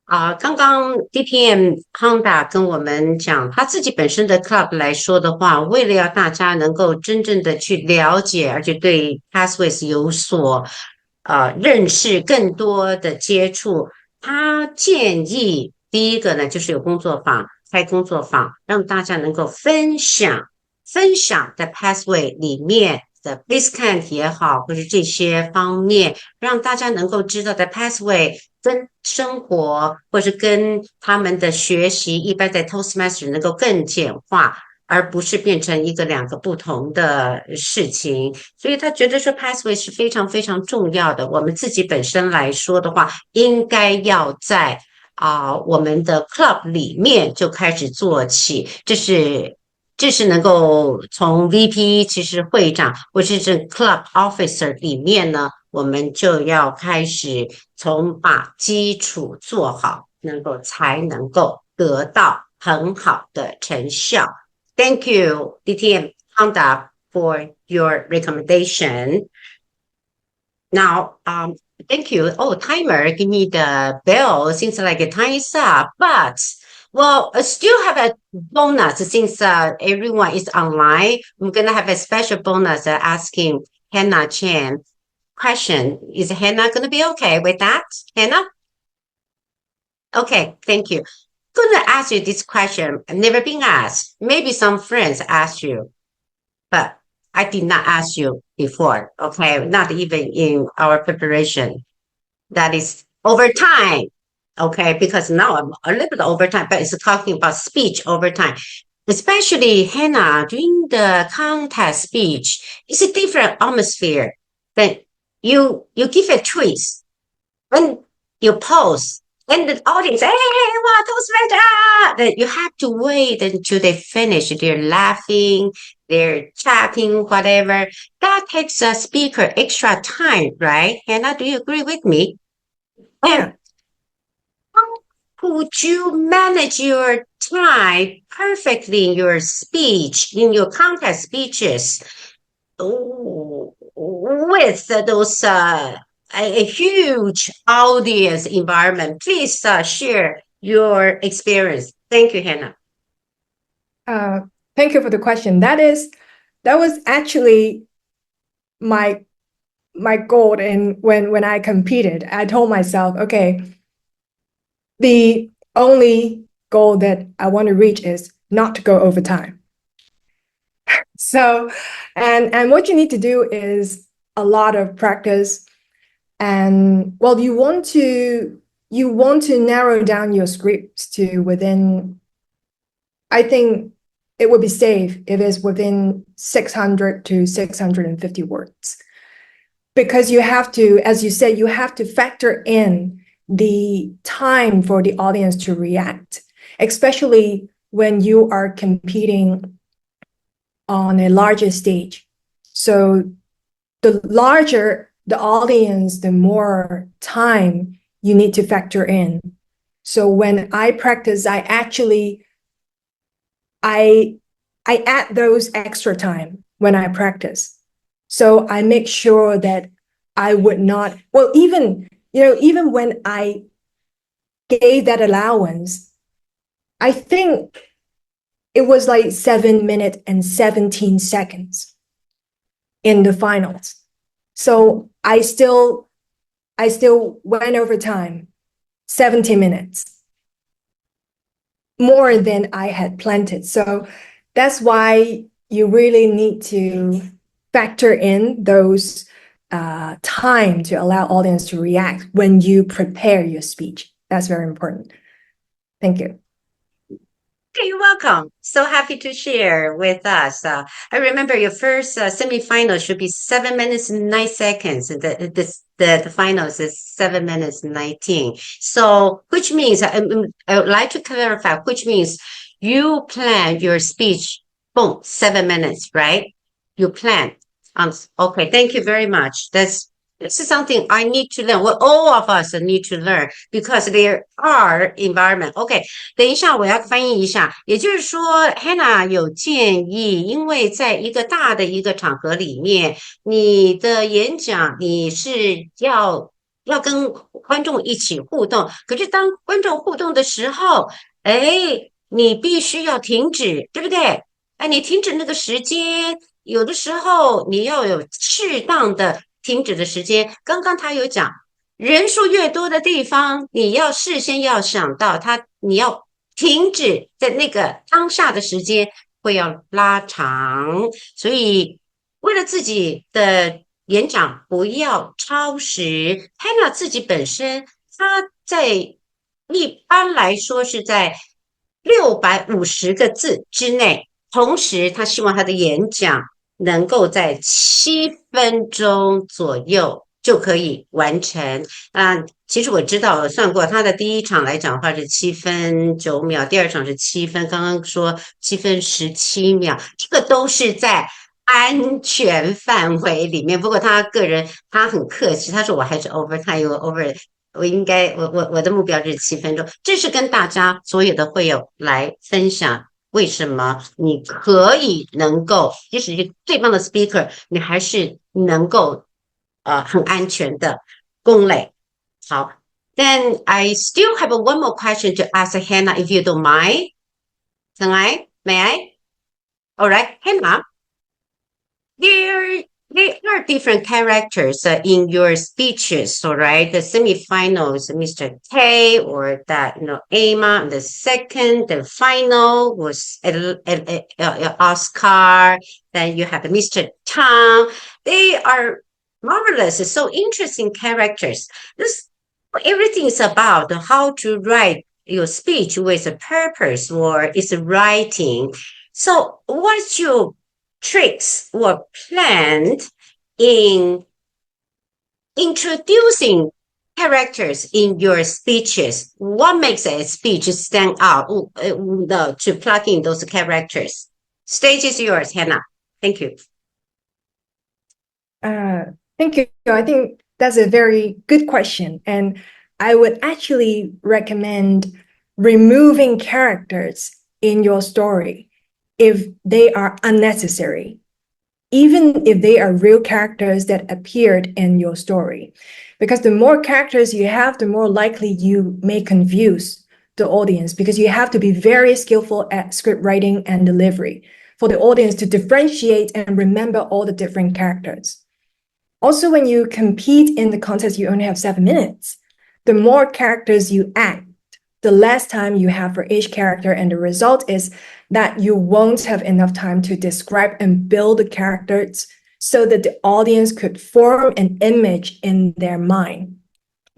刚刚 DPM Honda 跟我们讲，他自己本身的 club 来说的话，为了要大家能够真正的去了解，而且对 pathways 有所认识，更多的接触，他建议第一个呢，就是有工作坊，开工作坊，让大家能够分享的 pathway 里面的 discount 也好，或是这些方面，让大家能够知道的 pathway 跟生活或是跟他们的学习，一般在 Toastmaster 能够更简化，而不是变成一个两个不同的事情。所以他觉得说 pathway 是非常非常重要的。我们自己本身来说的话，应该要在我们的 club 里面就开始做起，这是能够从 VP 其实会长或是这 club officer 里面呢，我们就要开始从把基础做好，才能够得到很好的成效。Thank you, DTM Honda, for your recommendation. Now, thank you. Oh, timer, give me the bell. Seems like time is up, but well, I still have a bonus since everyone is online. I'm gonna have a special bonus asking Hannah Chen question. Is Hannah gonna be okay with that? Hannah? Okay, thank you. Gonna ask you this question. I've never been asked. Maybe some friends asked you, but I did not ask you before, okay? Not even in our preparation. That is overtime, okay? Because now I'm a little bit overtime, but it's talking about speech overtime. Especially Hannah, during the contest speech, it's a different atmosphere. Then you give a twist when you pause, and the audience, hey, wow, Toastmaster! Then you have to wait until they finish. They're laughing, they're chatting, whatever. That takes a speaker extra time, right? Hannah, do you agree with me? And how could you manage your time perfectly in your speech, in your contest speeches, with those a huge audience environment? Please share your experience. Thank you, Hannah. Thank you for the question. That was actually my goal. And when I competed, I told myself, okay, the only goal that I want to reach is not to go over time. So, and what you need to do is a lot of practice. And well, you want to narrow down your scripts to within, I think it would be safe if it's within 600 to 650 words. Because you have to, as you said, you have to factor in the time for the audience to react, especially when you are competing on a larger stage. So the larger the audience, the more time you need to factor in. So when I practice, I add those extra time when I practice. So I make sure that I would not, well, even when I gave that allowance, I think it was like 7 minutes and 17 seconds in the finals. So I still went over time, 70 minutes, more than I had planned. So that's why you really need to factor in those time to allow audience to react when you prepare your speech. That's very important. Thank you. Okay, you're welcome. So happy to share with us. I remember your first semifinal should be 7 minutes and 9 seconds. And the finals is 7 minutes and 19. So, which means, I would like to clarify, which means you plan your speech, boom, 7 minutes, right? You plan. Okay, thank you very much. This is something I need to learn. Well, all of us need to learn because there are environment. OK，等一下，我要翻译一下。也就是说，Hannah 有建议，因为在一个大的一个场合里面，你的演讲你是要跟观众一起互动，可是当观众互动的时候，哎，你必须要停止，对不对？哎，你停止那个时间，有的时候你要有适当的停止的时间。刚刚他有讲。人数越多的地方，你要事先要想到你要停止在那个当下的时间会要拉长，所以为了自己的演讲不要超时，Hannah 自己本身她在一般来说是在650个字之内，同时她希望她的演讲能够在7分钟左右就可以完成。其实我知道，我算过，他的第一场来讲的话是7分9秒，第二场是7分，刚刚说7分17秒，这个都是在安全范围里面。不过他个人他很客气，他说我还是 over，我应该我的目标就是7分钟。这是跟大家所有的会友来分享。为什么你可以能够，即使是最棒的 speaker， 你还是能够很安全的攻垒。好 ，Then I still have one more question to ask Hannah, if you don't mind. Can I? May I? All right, Hannah. there are different characters in your speeches, all right? The semifinals, Mr. K, or that, Emma, and the second, the final was Oscar. Then you have Mr. Tang. They are marvelous, so interesting characters. Everything is about how to write your speech with a purpose or is writing. So what's your tricks or planned in introducing characters in your speeches? What makes a speech stand out to plug in those characters? Stage is yours, Hannah. Thank you. Thank you. I think that's a very good question. And I would actually recommend removing characters in your story if they are unnecessary, even if they are real characters that appeared in your story. Because the more characters you have, the more likely you may confuse the audience, because you have to be very skillful at script writing and delivery for the audience to differentiate and remember all the different characters. Also, when you compete in the contest, you only have 7 minutes. The more characters you act, the less time you have for each character. And the result is that you won't have enough time to describe and build the characters so that the audience could form an image in their mind.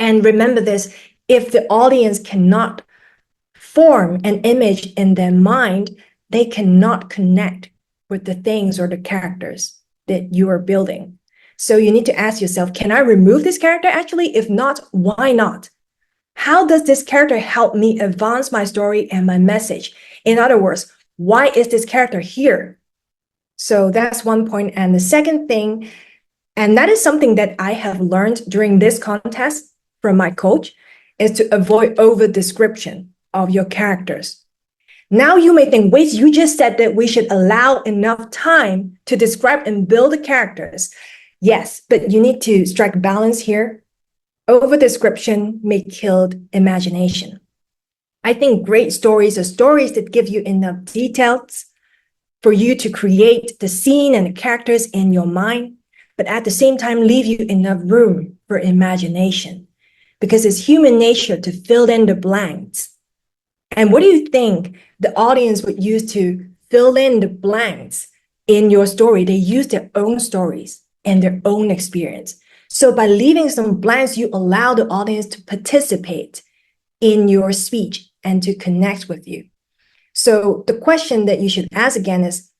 And remember this, if the audience cannot form an image in their mind, they cannot connect with the things or the characters that you are building. So you need to ask yourself, can I remove this character actually? If not, why not? How does this character help me advance my story and my message? In other words, why is this character here? So that's one point. And the second thing, and that is something that I have learned during this contest from my coach, is to avoid over description of your characters. Now you may think, wait, you just said that we should allow enough time to describe and build the characters. Yes, but you need to strike balance here. Over description may kill imagination. I think great stories are stories that give you enough details for you to create the scene and the characters in your mind, but at the same time, leave you enough room for imagination, because it's human nature to fill in the blanks. And what do you think the audience would use to fill in the blanks in your story? They use their own stories and their own experience. So by leaving some blanks, you allow the audience to participate in your speech and to connect with you. So the question that you should ask again is,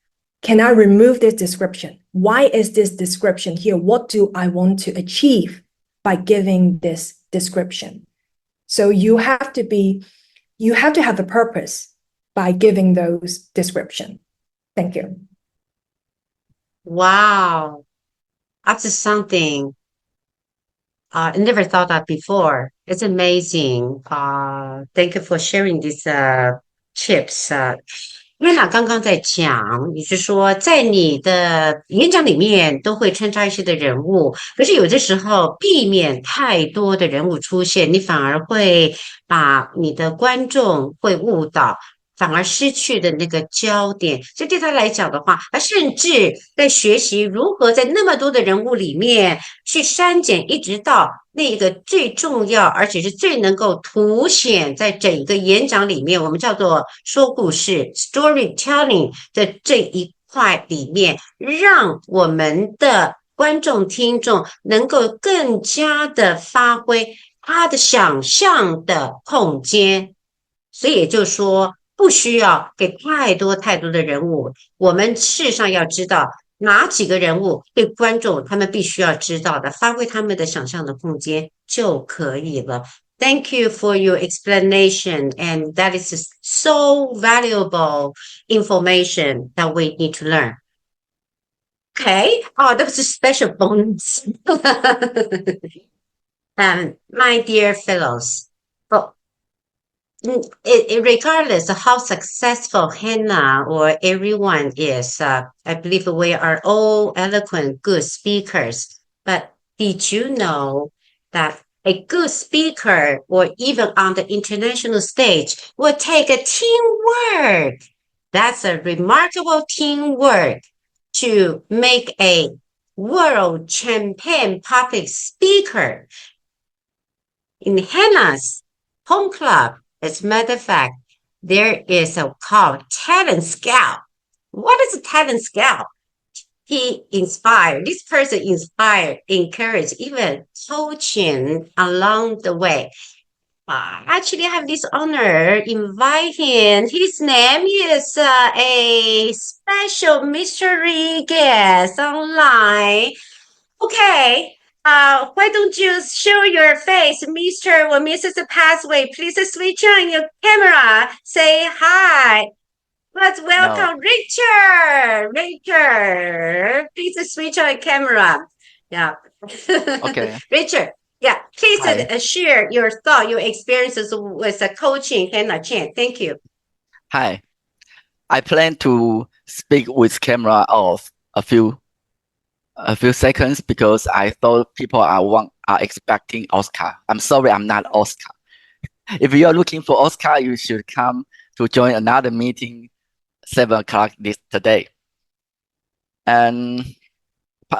can I remove this description? Why is this description here? What do I want to achieve by giving this description? So you have to have a purpose by giving those description. Thank you. Wow. That's something I never thought of before. It's amazing. Thank you for sharing these tips. 瑞娜刚刚在讲，你是说在你的演讲里面都会穿插一些的人物，可是有的时候避免太多的人物出现，你反而会把你的观众会误导。反而失去的那个焦点，所以对他来讲的话，他甚至在学习如何在那么多的人物里面去删减，一直到那个最重要，而且是最能够凸显在整个演讲里面，我们叫做说故事 （storytelling） 的这一块里面，让我们的观众、听众能够更加的发挥他的想象的空间。所以也就是说，不需要给太多太多的人物，我们事实上要知道哪几个人物对观众他们必须要知道的，发挥他们的想象的空间就可以了。Thank you for your explanation, and that is so valuable information that we need to learn. Okay, oh, that was a special bonus. My dear fellows, regardless of how successful Hannah or everyone is, I believe we are all eloquent, good speakers. But did you know that a good speaker, or even on the international stage, will take a teamwork? That's a remarkable teamwork to make a world champion public speaker in Hannah's home club. As a matter of fact, there is a called Talent Scout. What is a talent scout? This person inspired, encouraged, even coaching along the way. Actually, I have this honor invite him. His name is a special mystery guest online. Okay, why don't you show your face, Mr. or Mrs. Pathway? Please switch on your camera. Say hi. Let's welcome Richard. Richard, please switch on camera. Yeah. Okay. Richard, yeah, please Hi. share your thought, your experiences with coaching Hannah Cheng. Thank you. Hi. I plan to speak with camera off a few seconds because I thought people are expecting Oscar. I'm sorry, I'm not Oscar. If you are looking for Oscar, you should come to join another meeting 7 o'clock today. And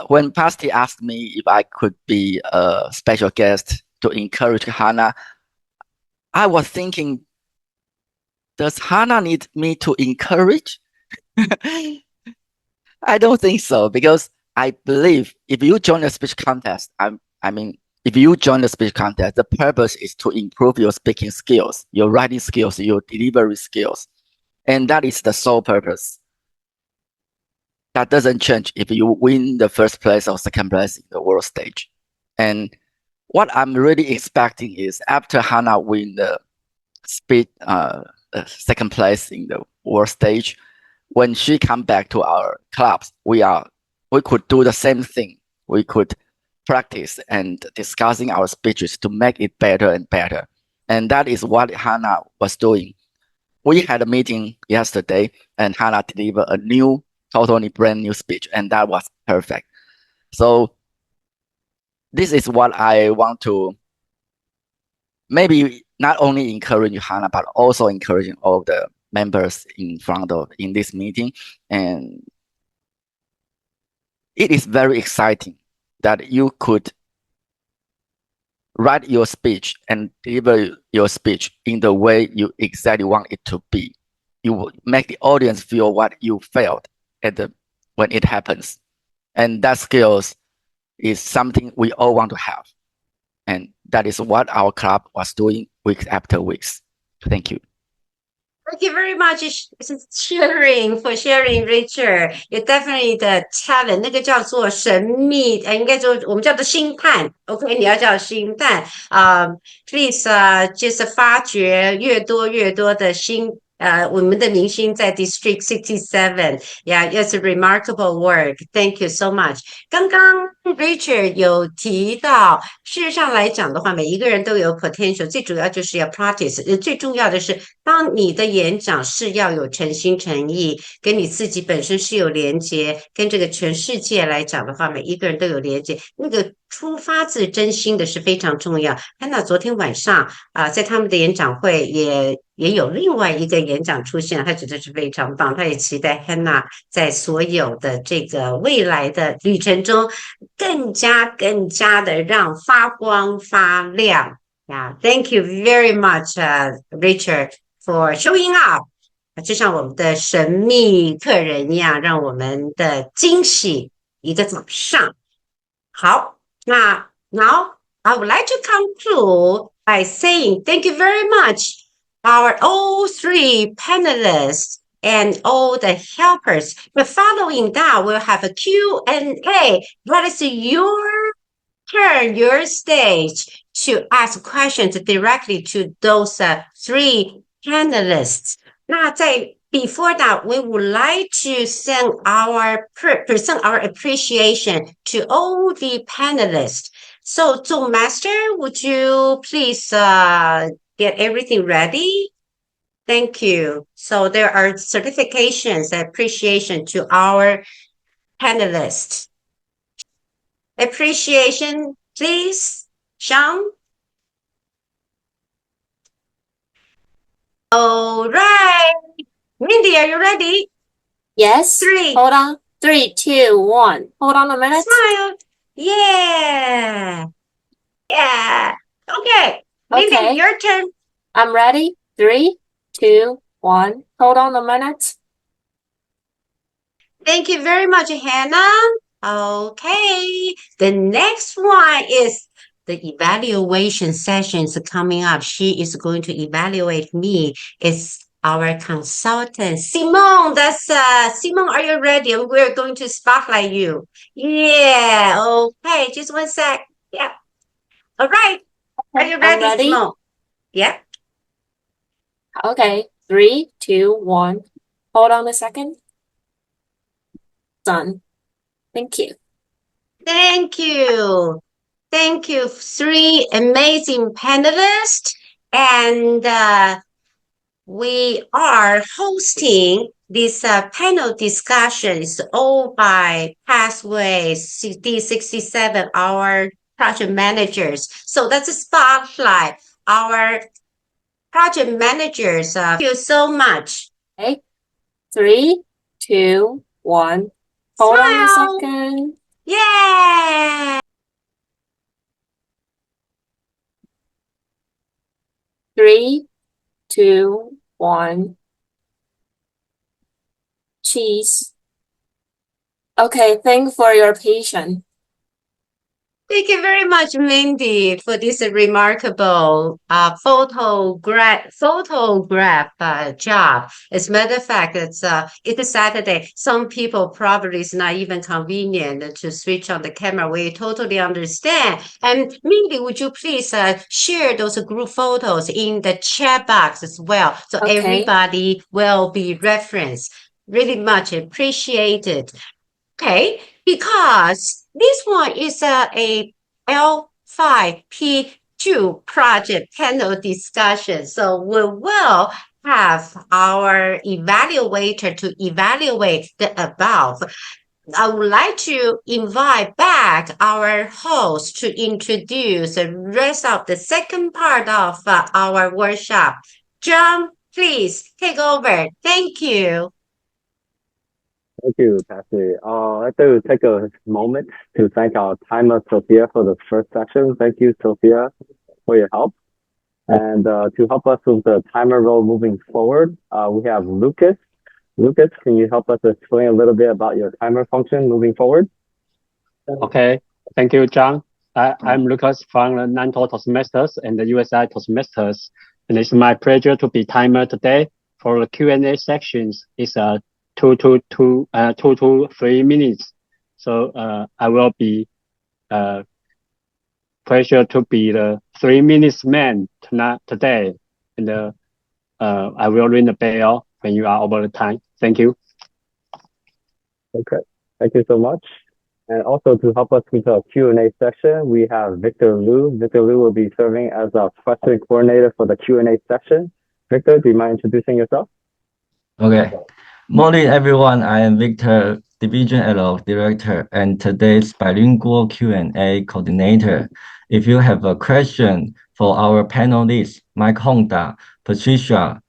when Patsy asked me if I could be a special guest to encourage Hannah, I was thinking, does Hannah need me to encourage? I don't think so, because I believe if you join the speech contest, if you join the speech contest, the purpose is to improve your speaking skills, your writing skills, your delivery skills. And that is the sole purpose. That doesn't change if you win the first place or second place in the world stage. And what I'm really expecting is after Hannah win the speech second place in the world stage, when she come back to our clubs, we could do the same thing. We could practice and discussing our speeches to make it better and better. And that is what Hannah was doing. We had a meeting yesterday, and Hannah delivered a totally brand new speech, and that was perfect. So this is what I want to maybe not only encourage Hannah, but also encouraging all the members in this meeting. And it is very exciting that you could write your speech and deliver your speech in the way you exactly want it to be. You will make the audience feel what you felt when it happens. And that skills is something we all want to have. And that is what our club was doing week after week. Thank you. Thank you very much for sharing, Richard. You definitely the talent，那个叫做神秘，应该说我们叫做星探。OK，你要叫星探please just 发掘越多的我们的明星在 District 67，Yeah, it's a remarkable work. Thank you so much. 刚刚 Richard 有提到，事实上来讲的话，每一个人都有 potential， 最主要就是要 practice。最重要的是，当你的演讲是要有诚心诚意，跟你自己本身是有连接，跟这个全世界来讲的话，每一个人都有连接，那个出发自真心的是非常重要。安娜昨天晚上在他们的演讲会也有另外一个演讲出现，他觉得是非常棒，他也期待 Hannah 在所有的这个未来的旅程中，更加的让发光发亮。Yeah, thank you very much, Richard, for showing up. 就像我们的神秘客人一样，让我们的惊喜一个早上。好，那 now I would like to conclude by saying thank you very much, our all three panelists and all the helpers. But following that, we'll have a Q&A. That is your turn, your stage to ask questions directly to those three panelists. 那在 before that, we would like to present our appreciation to all the panelists. So, Master, would you please get everything ready? Thank you. So there are certifications, appreciation to our panelists. Appreciation, please, Sean. All right. Mindy, are you ready? Yes. 3, Hold on. 3, 2, 1. Hold on a minute. Smile. Yeah. Yeah. Okay. Mindy, Okay. your turn. I'm ready. 3, 2, 1. Hold on a minute. Thank you very much, Hannah. Okay. The next one is the evaluation sessions coming up. She is going to evaluate me. It's our consultant, Simone. That's Simone, are you ready? We're going to spotlight you. Yeah. Okay. Just one sec. Yeah. All right. Are you I'm ready, ready. Simone? Yeah. Okay. 3, 2, 1. Hold on a second. Done. Thank you. Thank you. Thank you, three amazing panelists. And we are hosting this panel discussions all by Pathways D67, our project managers. So that's a spotlight. Our project managers, thank you so much. Okay. 3, 2, 1. Hold on a Smile. second. Yeah. 3, 2, 1. Cheese. Okay, thank you for your patience. Thank you very much, Mindy, for this remarkable photograph job. As a matter of fact, it's a Saturday. Some people probably it's not even convenient to switch on the camera. We totally understand. And Mindy, would you please share those group photos in the chat box as well, so Okay. everybody will be referenced. Really much appreciated. Okay, because this one is a L5P2 project panel discussion. So we will have our evaluator to evaluate the above. I would like to invite back our host to introduce the rest of the second part of our workshop. John, please take over. Thank you. Thank you, Patsy. I'd like to take a moment to thank our timer, Sophia, for the first section. Thank you, Sophia, for your help. And to help us with the timer roll moving forward, we have Lucas. Lucas, can you help us explain a little bit about your timer function moving forward? Okay, thank you, John. I'm Lucas from the NATO Toastmasters and the USI Toastmasters, and it's my pleasure to be timer today. For the Q&A sections, it's 2 to 3 minutes. So I will be pleasure to be the 3 minutes man today, and I will ring the bell when you are over the time. Thank you. Okay, thank you so much. And also to help us with our Q&A section, we have Victor Liu. Victor Liu will be serving as our question coordinator for the Q&A section. Victor, do you mind introducing yourself? Okay. Morning, everyone. I am Victor, Division L Director, and today's bilingual Q&A coordinator. If you have a question for our panelists, Mike Honda, Patricia,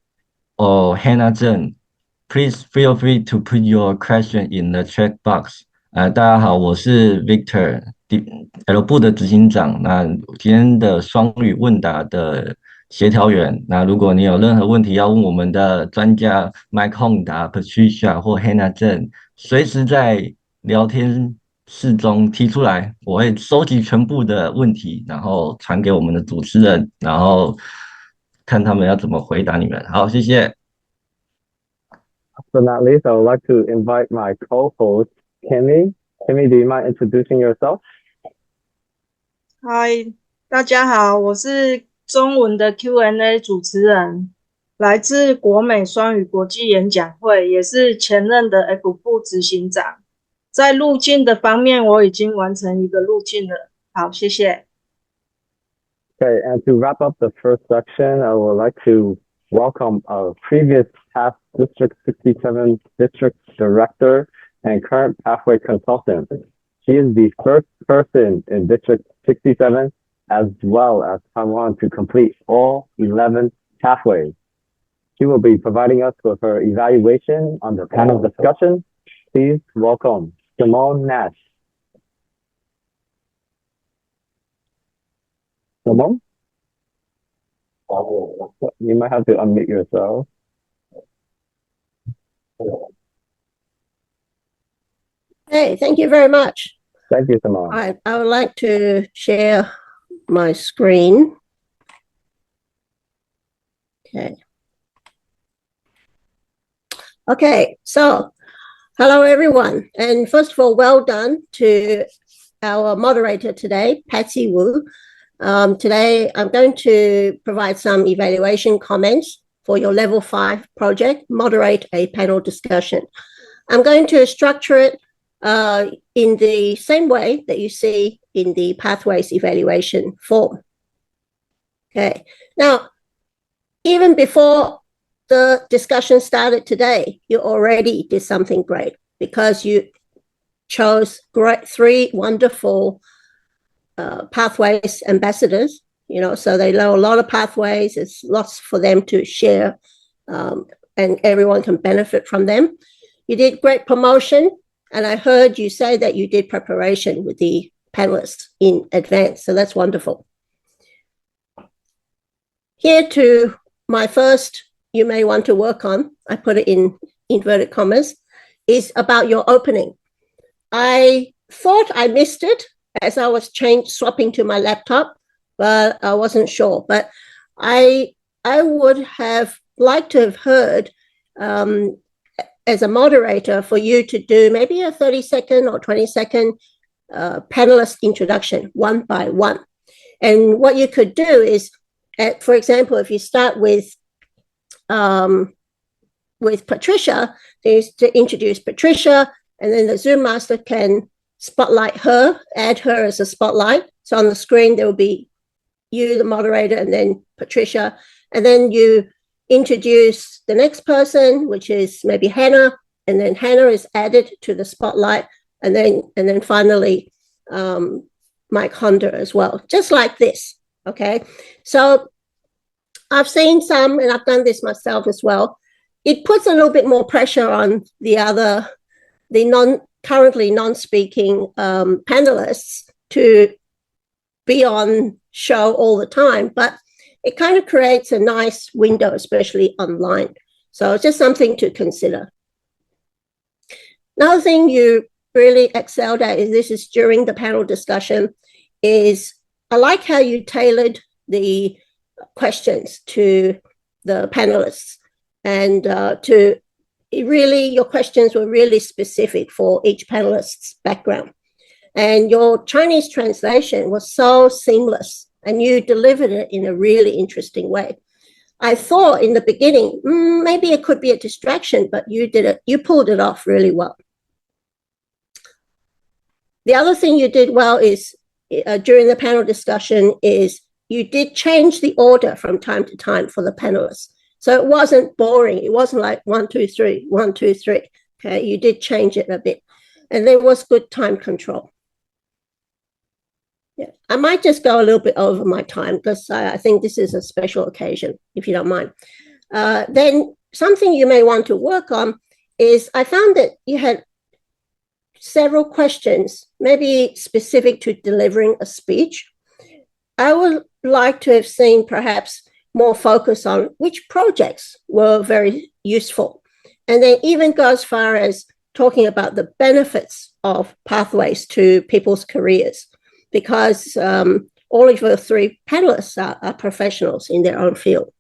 or Hannah Zheng, please feel free to put your question in the chat box. 大家好，我是 Victor L 部的执行长。那今天的双语问答的协调员。那如果你有任何问题要问我们的专家 Mike Honda、Patricia 或 Hannah Zheng，随时在聊天室中提出来，我会收集全部的问题，然后传给我们的主持人，然后看他们要怎么回答你们。好，谢谢。Last but not least, I would like to invite my co-host, Kimmy. Kimmy, do you mind introducing yourself? 嗨，大家好，我是中文的 Q&A 主持人，来自国美双语国际演讲会，也是前任的 F 部执行长。在路径的方面，我已经完成一个路径了。好，谢谢。Okay, and to wrap up the first section, I would like to welcome our previous past District 67 District Director and current Pathway Consultant. She is the first person in District 67 as well as Taiwan to complete all 11 pathways. She will be providing us with her evaluation on the panel discussion please welcome Simone Nash. Simone? You might have to unmute yourself. Hey, thank you very much. Thank you, Simone. All right, I would like to share my screen. Okay. Okay, so hello everyone. And first of all, well done to our moderator today, Patsy Wu. Today, I'm going to provide some evaluation comments for your level 5 project, moderate a panel discussion. I'm going to structure it in the same way that you see in the pathways evaluation form. Okay, now, even before the discussion started today, you already did something great because you chose three wonderful pathways ambassadors, so they know a lot of pathways. It's lots for them to share, and everyone can benefit from them. You did great promotion, and I heard you say that you did preparation with the panelists in advance, so that's wonderful. Here to my first, you may want to work on, I put it in inverted commas, is about your opening. I thought I missed it as I was swapping to my laptop, but I wasn't sure. But I would have liked to have heard, as a moderator, for you to do maybe a 30-second or 20-second panelist introduction, one by one. And what you could do is, for example, if you start with Patricia, is to introduce Patricia, and then the Zoom master can spotlight her, add her as a spotlight. So on the screen, there will be you, the moderator, and then Patricia. And then you introduce the next person, which is maybe Hannah, and then Hannah is added to the spotlight. And then finally, Mike Honda as well, just like this. Okay. So I've seen some, and I've done this myself as well. It puts a little bit more pressure on the currently non-speaking panelists to be on show all the time, but it kind of creates a nice window, especially online. So it's just something to consider. Another thing you really excelled at, this is during the panel discussion, is I like how you tailored the questions to the panelists, and your questions were really specific for each panelist's background. And your Chinese translation was so seamless, and you delivered it in a really interesting way. I thought in the beginning, maybe it could be a distraction, but you pulled it off really well. The other thing you did well is, during the panel discussion, is you did change the order from time to time for the panelists. So it wasn't boring. It wasn't like 1, 2, 3, 1, 2, 3. Okay, you did change it a bit. And there was good time control. Yeah, I might just go a little bit over my time because I think this is a special occasion, if you don't mind. Then something you may want to work on is, I found that you had several questions, maybe specific to delivering a speech. I would like to have seen perhaps more focus on which projects were very useful. And then even go as far as talking about the benefits of pathways to people's careers, because all of the three panelists are professionals in their own field.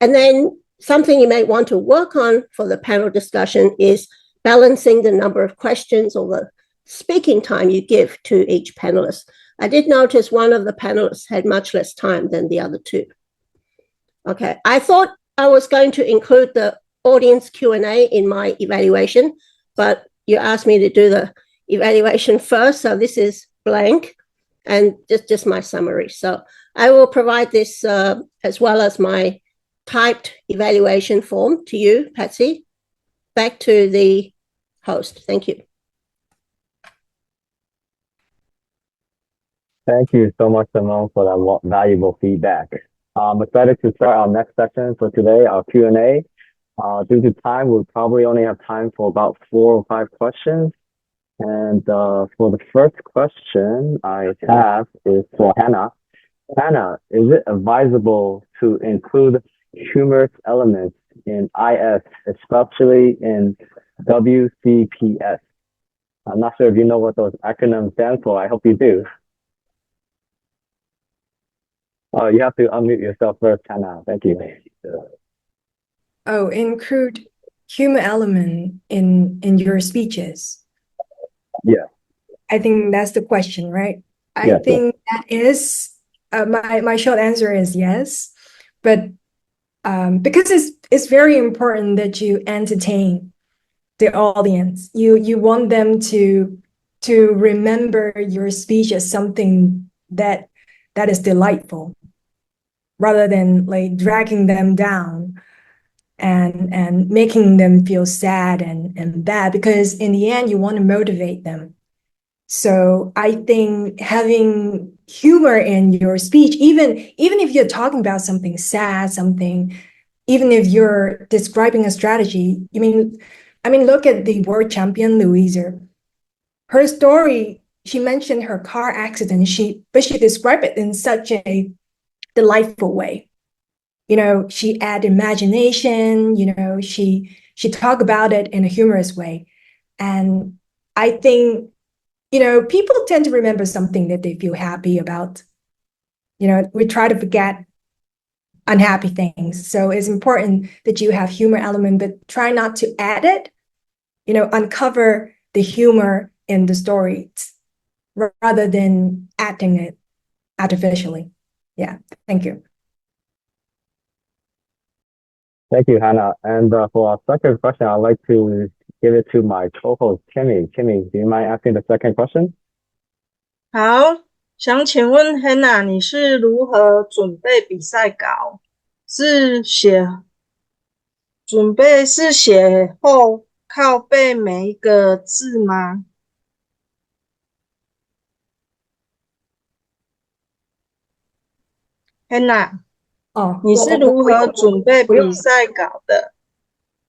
And then something you may want to work on for the panel discussion is balancing the number of questions or the speaking time you give to each panelist. I did notice one of the panelists had much less time than the other two. Okay, I thought I was going to include the audience Q&A in my evaluation, but you asked me to do the evaluation first, so this is blank and just my summary. So I will provide this as well as my typed evaluation form to you, Patsy. Back to the host. Thank you. Thank you so much, Simone, for that valuable feedback. I'm excited to start our next session for today, our Q&A. Due to time, we'll probably only have time for about 4 or 5 questions. And for the first question I have is for Hannah. Hannah, is it advisable to include humorous elements in IS, especially in WCPS? I'm not sure if you know what those acronyms stand for. I hope you do. You have to unmute yourself first, Hannah. Thank you. Oh, include humor element in your speeches. Yeah. I think that's the question, right? I Yes, think that is my short answer is yes, but because it's very important that you entertain the audience. You want them to remember your speech as something that is delightful, rather than like dragging them down and making them feel sad and bad, because in the end you want to motivate them. So I think having humor in your speech, even if you're talking about something sad, even if you're describing a strategy, look at the world champion Louisa. Her story, she mentioned her car accident, but she described it in such a delightful way. She add imagination, she talked about it in a humorous way. And I think, people tend to remember something that they feel happy about. We try to forget unhappy things. So it's important that you have humor element, but try not to add it, uncover the humor in the stories rather than acting it artificially. Yeah, thank you. Thank you, Hannah. And for our second question, I'd like to give it to my co-host, Kimmy. Kimmy, do you mind asking the second question? 好，想请问 Hannah，你是如何准备比赛稿？准备是写后靠背每一个字吗？Hannah，你是如何准备比赛稿的？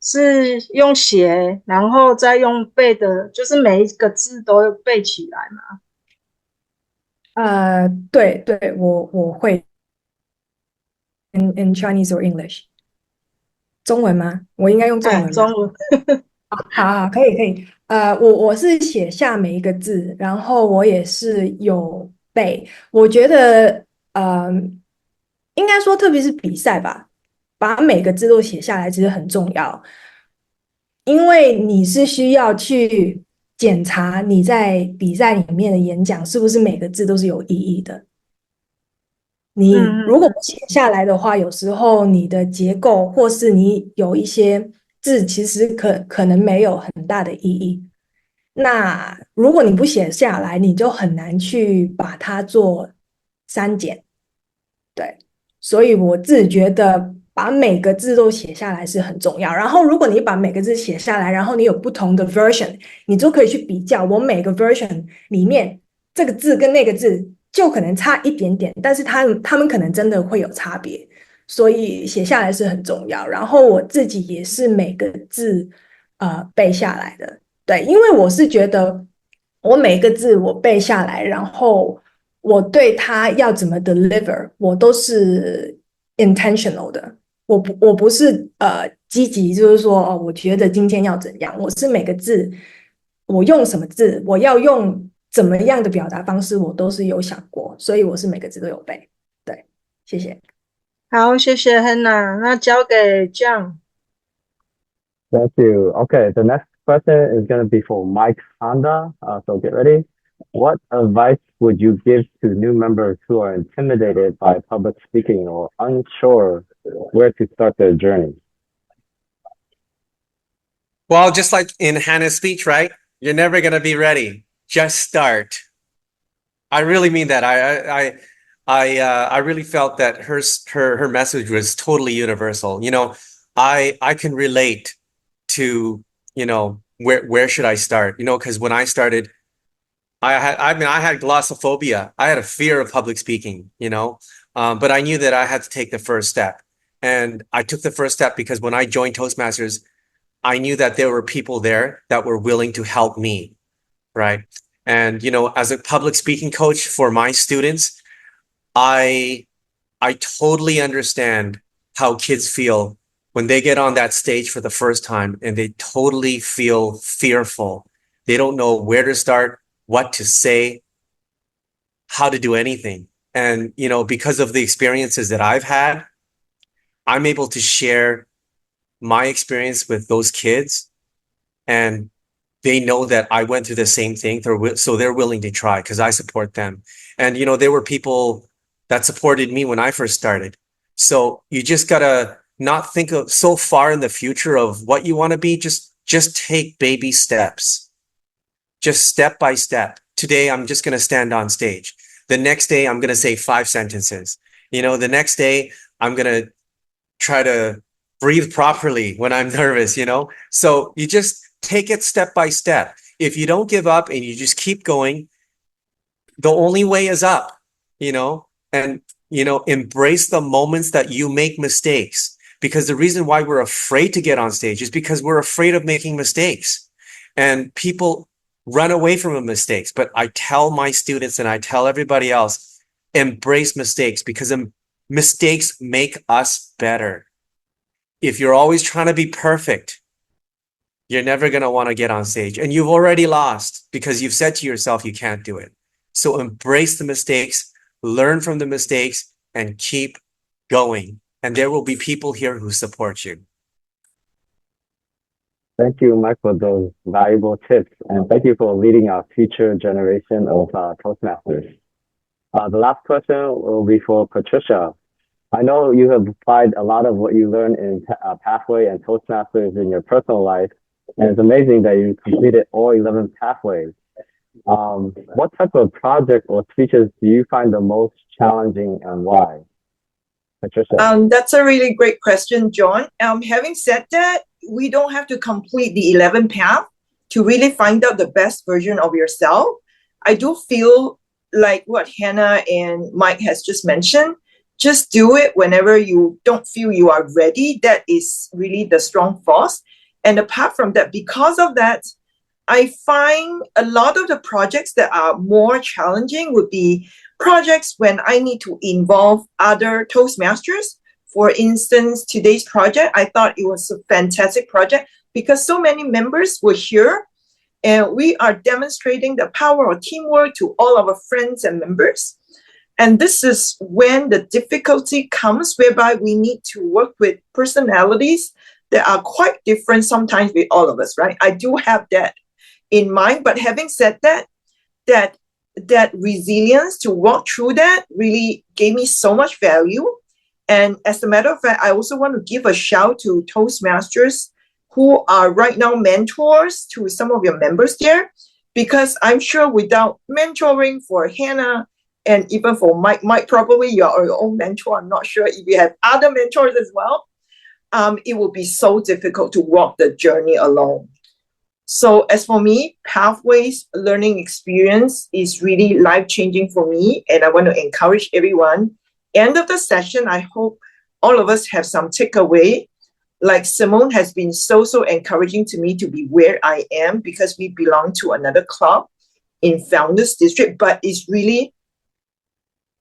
是用写，然后再用背的，就是每一个字都背起来吗？对，我会 in Chinese or English 中文吗？我应该用中文吗？中文。好，可以。我是写下每一个字，然后我也是有背。我觉得，应该说，特别是比赛吧，把每个字都写下来其实很重要，因为你是需要去检查你在比赛里面的演讲是不是每个字都是有意义的。你如果不写下来的话，有时候你的结构或是你有一些字，其实可能没有很大的意义。那如果你不写下来，你就很难去把它做删减。对，所以我自己觉得把每个字都写下来是很重要。然后，如果你把每个字写下来，然后你有不同的 version，你就可以去比较，我每个 version 里面这个字跟那个字就可能差一点点，但是他们可能真的会有差别，所以写下来是很重要。然后我自己也是每个字背下来的，对，因为我是觉得我每个字我背下来，然后我对他要怎么 deliver，我都是 intentional 的。我不是积极，就是说我觉得今天要怎样，我是每个字我用什么字，我要用怎么样的表达方式，我都是有想过，所以我是每个字都有背。对，谢谢。好，谢谢 Hannah， 那交给 Cheng。Thank you. Okay, the next question is going to be for Mike Honda. So get ready. What advice would you give to new members who are intimidated by public speaking or unsure where to start their journey? Well, just like in Hannah's speech, right? You're never going to be ready. Just start. I really mean that. I really felt that her message was totally universal. I can relate to, where should I start? Because when I started, I had glossophobia. I had a fear of public speaking, but I knew that I had to take the first step. And I took the first step because when I joined Toastmasters, I knew that there were people there that were willing to help me, right? And, you know, as a public speaking coach for my students, I totally understand how kids feel when they get on that stage for the first time and they totally feel fearful. They don't know where to start, what to say, how to do anything. And, you know, because of the experiences that I've had, I'm able to share my experience with those kids, and they know that I went through the same thing. So they're willing to try because I support them. And, you know, there were people that supported me when I first started. So you just gotta not think of so far in the future of what you want to be. Just take baby steps, just step by step. Today, I'm just going to stand on stage. The next day, I'm going to say 5 sentences. You know, the next day, I'm going to try to breathe properly when I'm nervous, you know? So you just take it step by step. If you don't give up and you just keep going, the only way is up, you know? And, you know, embrace the moments that you make mistakes. Because the reason why we're afraid to get on stage is because we're afraid of making mistakes. And people run away from mistakes. But I tell my students and I tell everybody else, embrace mistakes because mistakes make us better. If you're always trying to be perfect, you're never going to want to get on stage. And you've already lost because you've said to yourself you can't do it. So embrace the mistakes, learn from the mistakes, and keep going. And there will be people here who support you. Thank you, Mike, for those valuable tips. And thank you for leading our future generation of Toastmasters. The last question will be for Patricia. I know you have applied a lot of what you learned in Pathway and Toastmasters in your personal life, and it's amazing that you completed all 11 pathways. What type of project or speeches do you find the most challenging and why? Patricia. That's a really great question, John. Having said that, we don't have to complete the 11 path to really find out the best version of yourself. I do feel like what Hannah and Mike has just mentioned, just do it whenever you don't feel you are ready. That is really the strong force. And apart from that, because of that, I find a lot of the projects that are more challenging would be projects when I need to involve other Toastmasters. For instance, today's project, I thought it was a fantastic project because so many members were here and we are demonstrating the power of teamwork to all our friends and members. And this is when the difficulty comes, whereby we need to work with personalities that are quite different sometimes with all of us, right? I do have that in mind, but having said that, that resilience to walk through that really gave me so much value. And as a matter of fact, I also want to give a shout to Toastmasters who are right now mentors to some of your members there, because I'm sure without mentoring for Hannah and even for Mike probably you're your own mentor. I'm not sure if you have other mentors as well. It will be so difficult to walk the journey alone. So as for me, Pathways learning experience is really life-changing for me. And I want to encourage everyone. End of the session, I hope all of us have some takeaway. Like Simone has been so encouraging to me to be where I am because we belong to another club in Founders District, but it's really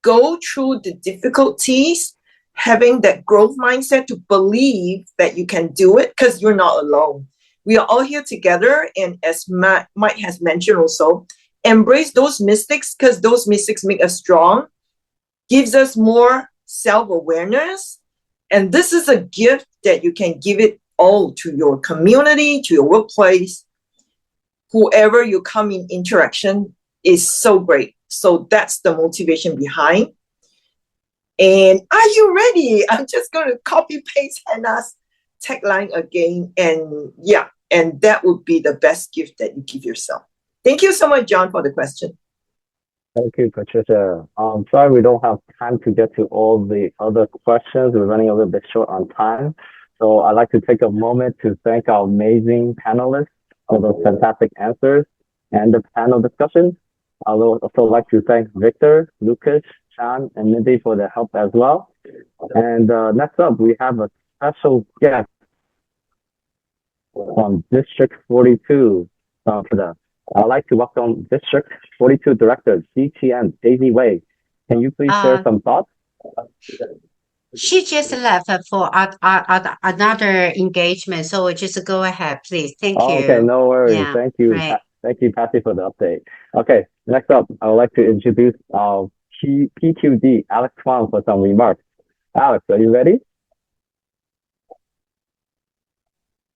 go through the difficulties, having that growth mindset to believe that you can do it because you're not alone. We are all here together. And as Mike has mentioned also, embrace those mistakes because those mistakes make us strong, gives us more self-awareness. And this is a gift that you can give it all to your community, to your workplace. Whoever you come in interaction is so great. So that's the motivation behind. And are you ready? I'm just going to copy paste Hannah's tagline again. And yeah, and that would be the best gift that you give yourself. Thank you so much, John, for the question. Thank you, Patricia. Sorry we don't have time to get to all the other questions. We're running a little bit short on time. So I'd like to take a moment to thank our amazing panelists for those fantastic answers and the panel discussion. I would also like to thank Victor, Lucas, Sean, and Mindy for their help as well. And next up, we have a special guest from District 42 for the. I'd like to welcome District 42 Director DTM Daisy Wei. Can you please share some thoughts? She just left for another engagement, so just go ahead, please. Thank you. Okay, no worries. Yeah, Thank you. right. Thank you, Patsy, for the update. Okay, next up, I would like to introduce our PQD, Alex Wang, for some remarks. Alex, are you ready?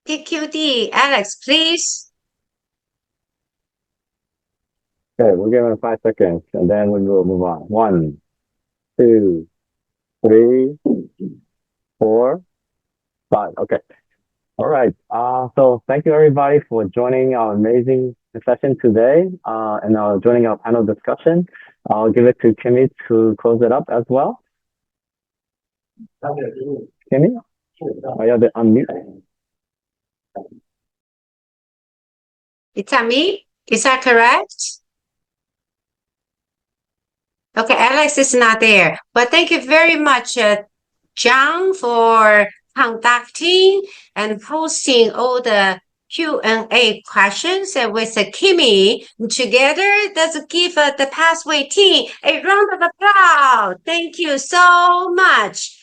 PQD, Alex, please. Okay, we'll give it 5 seconds, and then we will move on. 1, 2, 3, 4, 5. Okay. All right. So thank you everybody for joining our amazing session today and joining our panel discussion. I'll give it to Kimmy to close it up as well. Kimmy? Oh, you have to unmute. It's me? Is that correct? Okay, Alex is not there. But thank you very much, John, for conducting and posting all the Q&A questions with Kimmy together. Let's give the Pathway team a round of applause. Thank you so much.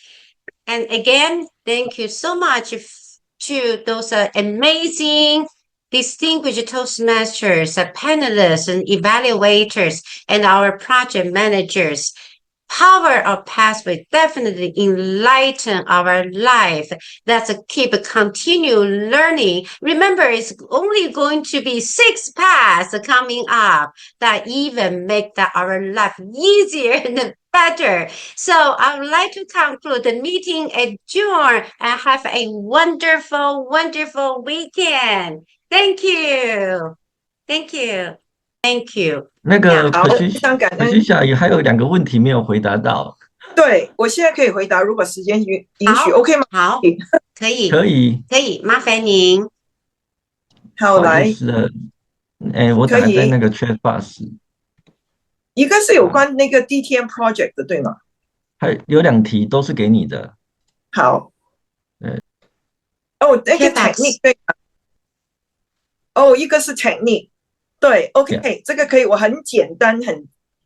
And again, thank you so much to those amazing distinguished Toastmasters, panelists and evaluators, and our project managers. Power of Pathway definitely enlighten our life. Let's continue learning. Remember, it's only going to be 6 paths coming up that even make our life easier and better. So I would like to conclude the meeting adjourned and have a wonderful, wonderful weekend. Thank you. Thank you. Thank you. 那个好，非常感恩。 Patricia 也还有2个问题没有回答到。对，我现在可以回答，如果时间允许 ，OK 吗？好，可以，可以，可以，麻烦您。好，来，我打在那个 chat box。一个是有关那个 DTM project 的，对吗？还有2题都是给你的。好。对。哦，那个 technique 对吗？哦，一个是 technique。对 ，OK， 这个可以，我很简单、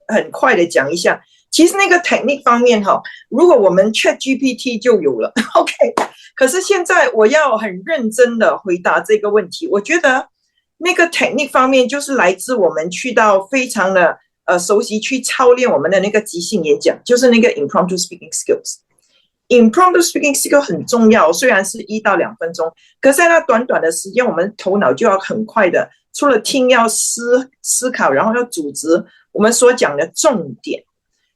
很快的讲一下。其实那个 technique 方面哈，如果我们 ChatGPT 就有了 ，OK。可是现在我要很认真的回答这个问题。我觉得那个 technique 方面就是来自我们去到非常的熟悉去操练我们的那个即兴演讲，就是那个 impromptu speaking skills。impromptu speaking skill 很重要，虽然是1到2分钟，可是在那短短的时间，我们头脑就要很快的。除了听要思考，然后要组织我们所讲的重点。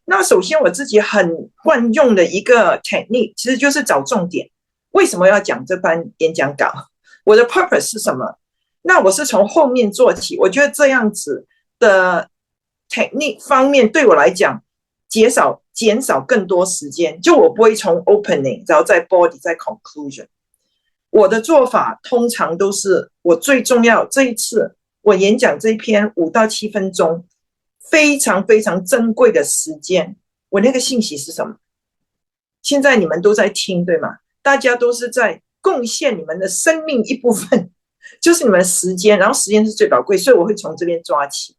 那首先我自己很惯用的一个 technique 其实就是找重点。为什么要讲这番演讲稿？我的 purpose 是什么？那我是从后面做起，我觉得这样子的 technique 方面对我来讲减少更多时间，就我不会从 opening 然后再 body 再 conclusion。我的做法通常都是我最重要这一次我演讲这一篇5到7分钟，非常非常珍贵的时间。我那个信息是什么？现在你们都在听，对吗？大家都是在贡献你们的生命一部分，就是你们的时间，然后时间是最宝贵，所以我会从这边抓起。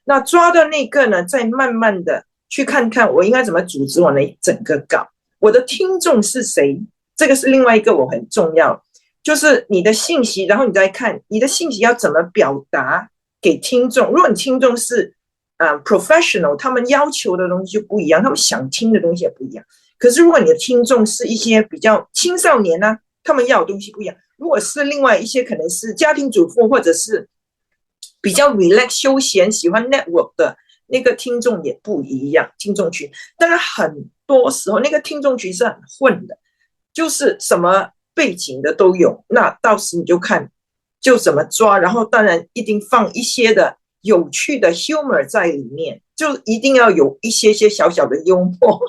那抓到那个呢，再慢慢的去看看我应该怎么组织我的整个稿。我的听众是谁？这个是另外一个我很重要。就是你的信息，然后你再看你的信息要怎么表达给听众。如果你听众是professional， 他们要求的东西就不一样，他们想听的东西也不一样。可是如果你的听众是一些比较青少年啊，他们要的东西不一样。如果是另外一些可能是家庭主妇，或者是比较 relax 休闲喜欢 network 的那个听众也不一样，听众群。当然很多时候那个听众群是很混的，就是什么背景的都有，那到时你就看就怎么抓，然后当然一定放一些的有趣的 humor 在里面，就一定要有一些小小的幽默。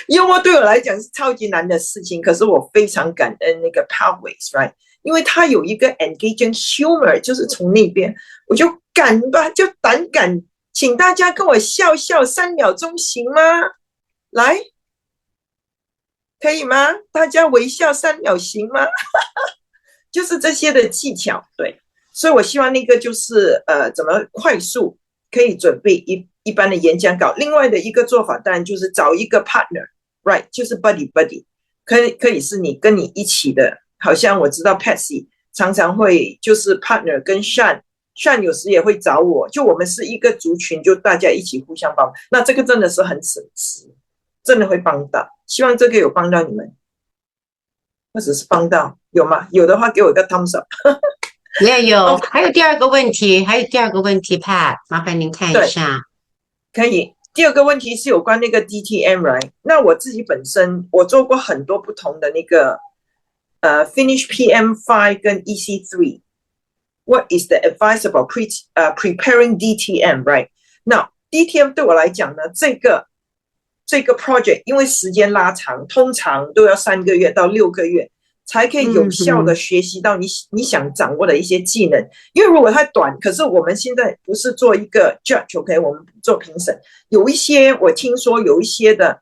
幽默对我来讲是超级难的事情，可是我非常感恩那个 Pathways right， 因为他有一个 engaging humor， 就是从那边我就胆敢请大家跟我笑3秒钟行吗？来可以吗？大家微笑3秒行吗？就是这些的技巧，对。所以我希望那个就是怎么快速可以准备一般的演讲稿。另外的一个做法当然就是找一个 partner，right， 就是 buddy， 可以是你跟你一起的，好像我知道 Patsy 常常会就是 partner 跟 Shan 有时也会找我，就我们是一个族群，就大家一起互相帮。那这个真的是很省时，真的会帮到。希望这个有帮到你们，或者是帮到，有吗？有的话给我一个 thumbs up。也有，还有第二个问题，Pat， 麻烦您看一下。可以。第二个问题是有关那个 DTM，right？ 那我自己本身我做过很多不同的那个Finish PM5 跟 EC3。What is the advice about preparing DTM，right？ 那 DTM 对我来讲呢，这个 project 因为时间拉长，通常都要3个月到6个月。才可以有效的学习到你想掌握的一些技能。因为如果太短，可是我们现在不是做一个 judge，OK， 我们做评审。有一些我听说有一些的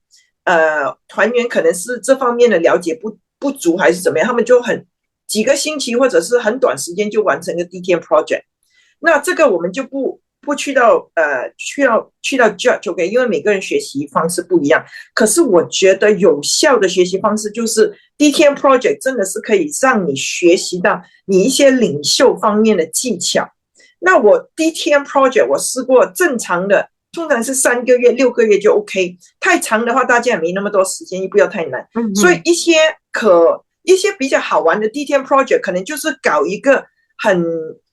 团员可能是这方面的了解不足还是怎么样，他们就几个星期或者是很短时间就完成一个 DTM project。那这个我们就不去到judge，OK， 因为每个人学习方式不一样。可是我觉得有效的学习方式就是 DTM project 真的是可以让你学习到你一些领袖方面的技巧。那我 DTM project 我试过正常的，通常是3个月、6个月就 OK。太长的话，大家也没那么多时间，也不要太难。所以一些比较好玩的 DTM project 可能就是搞一个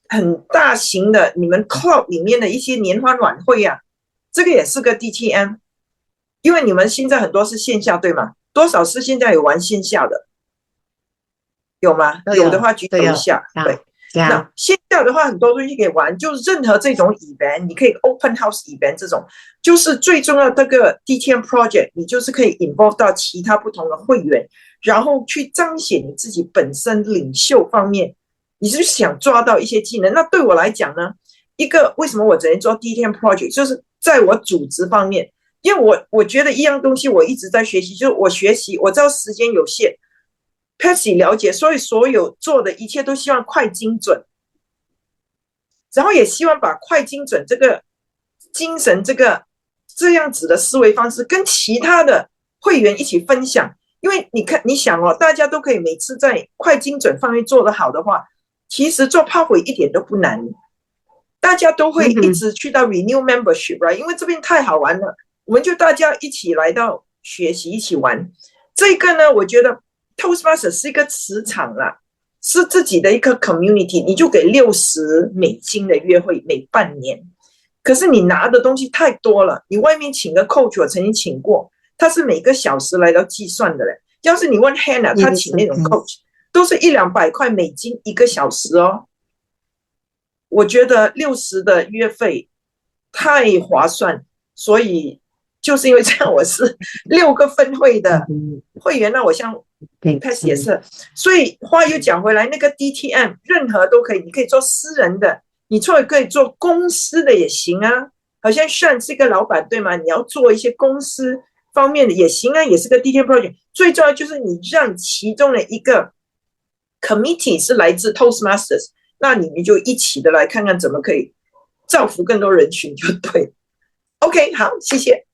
很大型的你们 club 里面的一些联欢晚会啊，这个也是个 DTM， 因为你们现在很多是线下对吗？多少是现在有玩线下的？有吗？有的话举手一下。对，那线下的话很多东西可以玩，就是任何这种 event， 你可以 open house event 这种，就是最重要的这个 DTM project， 你就是可以 involve 到其他不同的会员，然后去彰显你自己本身领袖方面。你是想抓到一些技能。那对我来讲呢，为什么我只能做 DTM project， 就是在我组织方面，因为我觉得一样东西我一直在学习，就是我知道时间有限， Patsy 了解，所以所有做的一切都希望快精准，然后也希望把快精准这个精神这样子的思维方式跟其他的会员一起分享。因为你想哦，大家都可以每次在快精准方面做得好的话，其实做 PowerPoint 一点都不难，大家都会一直去到 renew membership，right？ 因为这边太好玩了，我们就大家一起来到学习，一起玩。这个呢，我觉得 Toastmaster 是一个磁场啦，是自己的一个 community， 你就给$60的约会每半年，可是你拿的东西太多了，你外面请个 coach， 我曾经请过，他是每个小时来到计算的嘞。要是你问 Hannah， 他请那种 coach。都是$100-2001个小时哦，我觉得60的月费太划算，所以就是因为这样，我是6个分会的会员。那我像 Patsy 也是，所以话又讲回来，那个 DTM 任何都可以，你可以做私人的，你可以做公司的也行啊。好像 Shan 是一个老板对吗？你要做一些公司方面的也行啊，也是个 DTM project。最重要就是你让其中的一个committee 是来自 Toastmasters， 那你们就一起的来看看怎么可以造福更多人群就对。OK， 好，谢谢。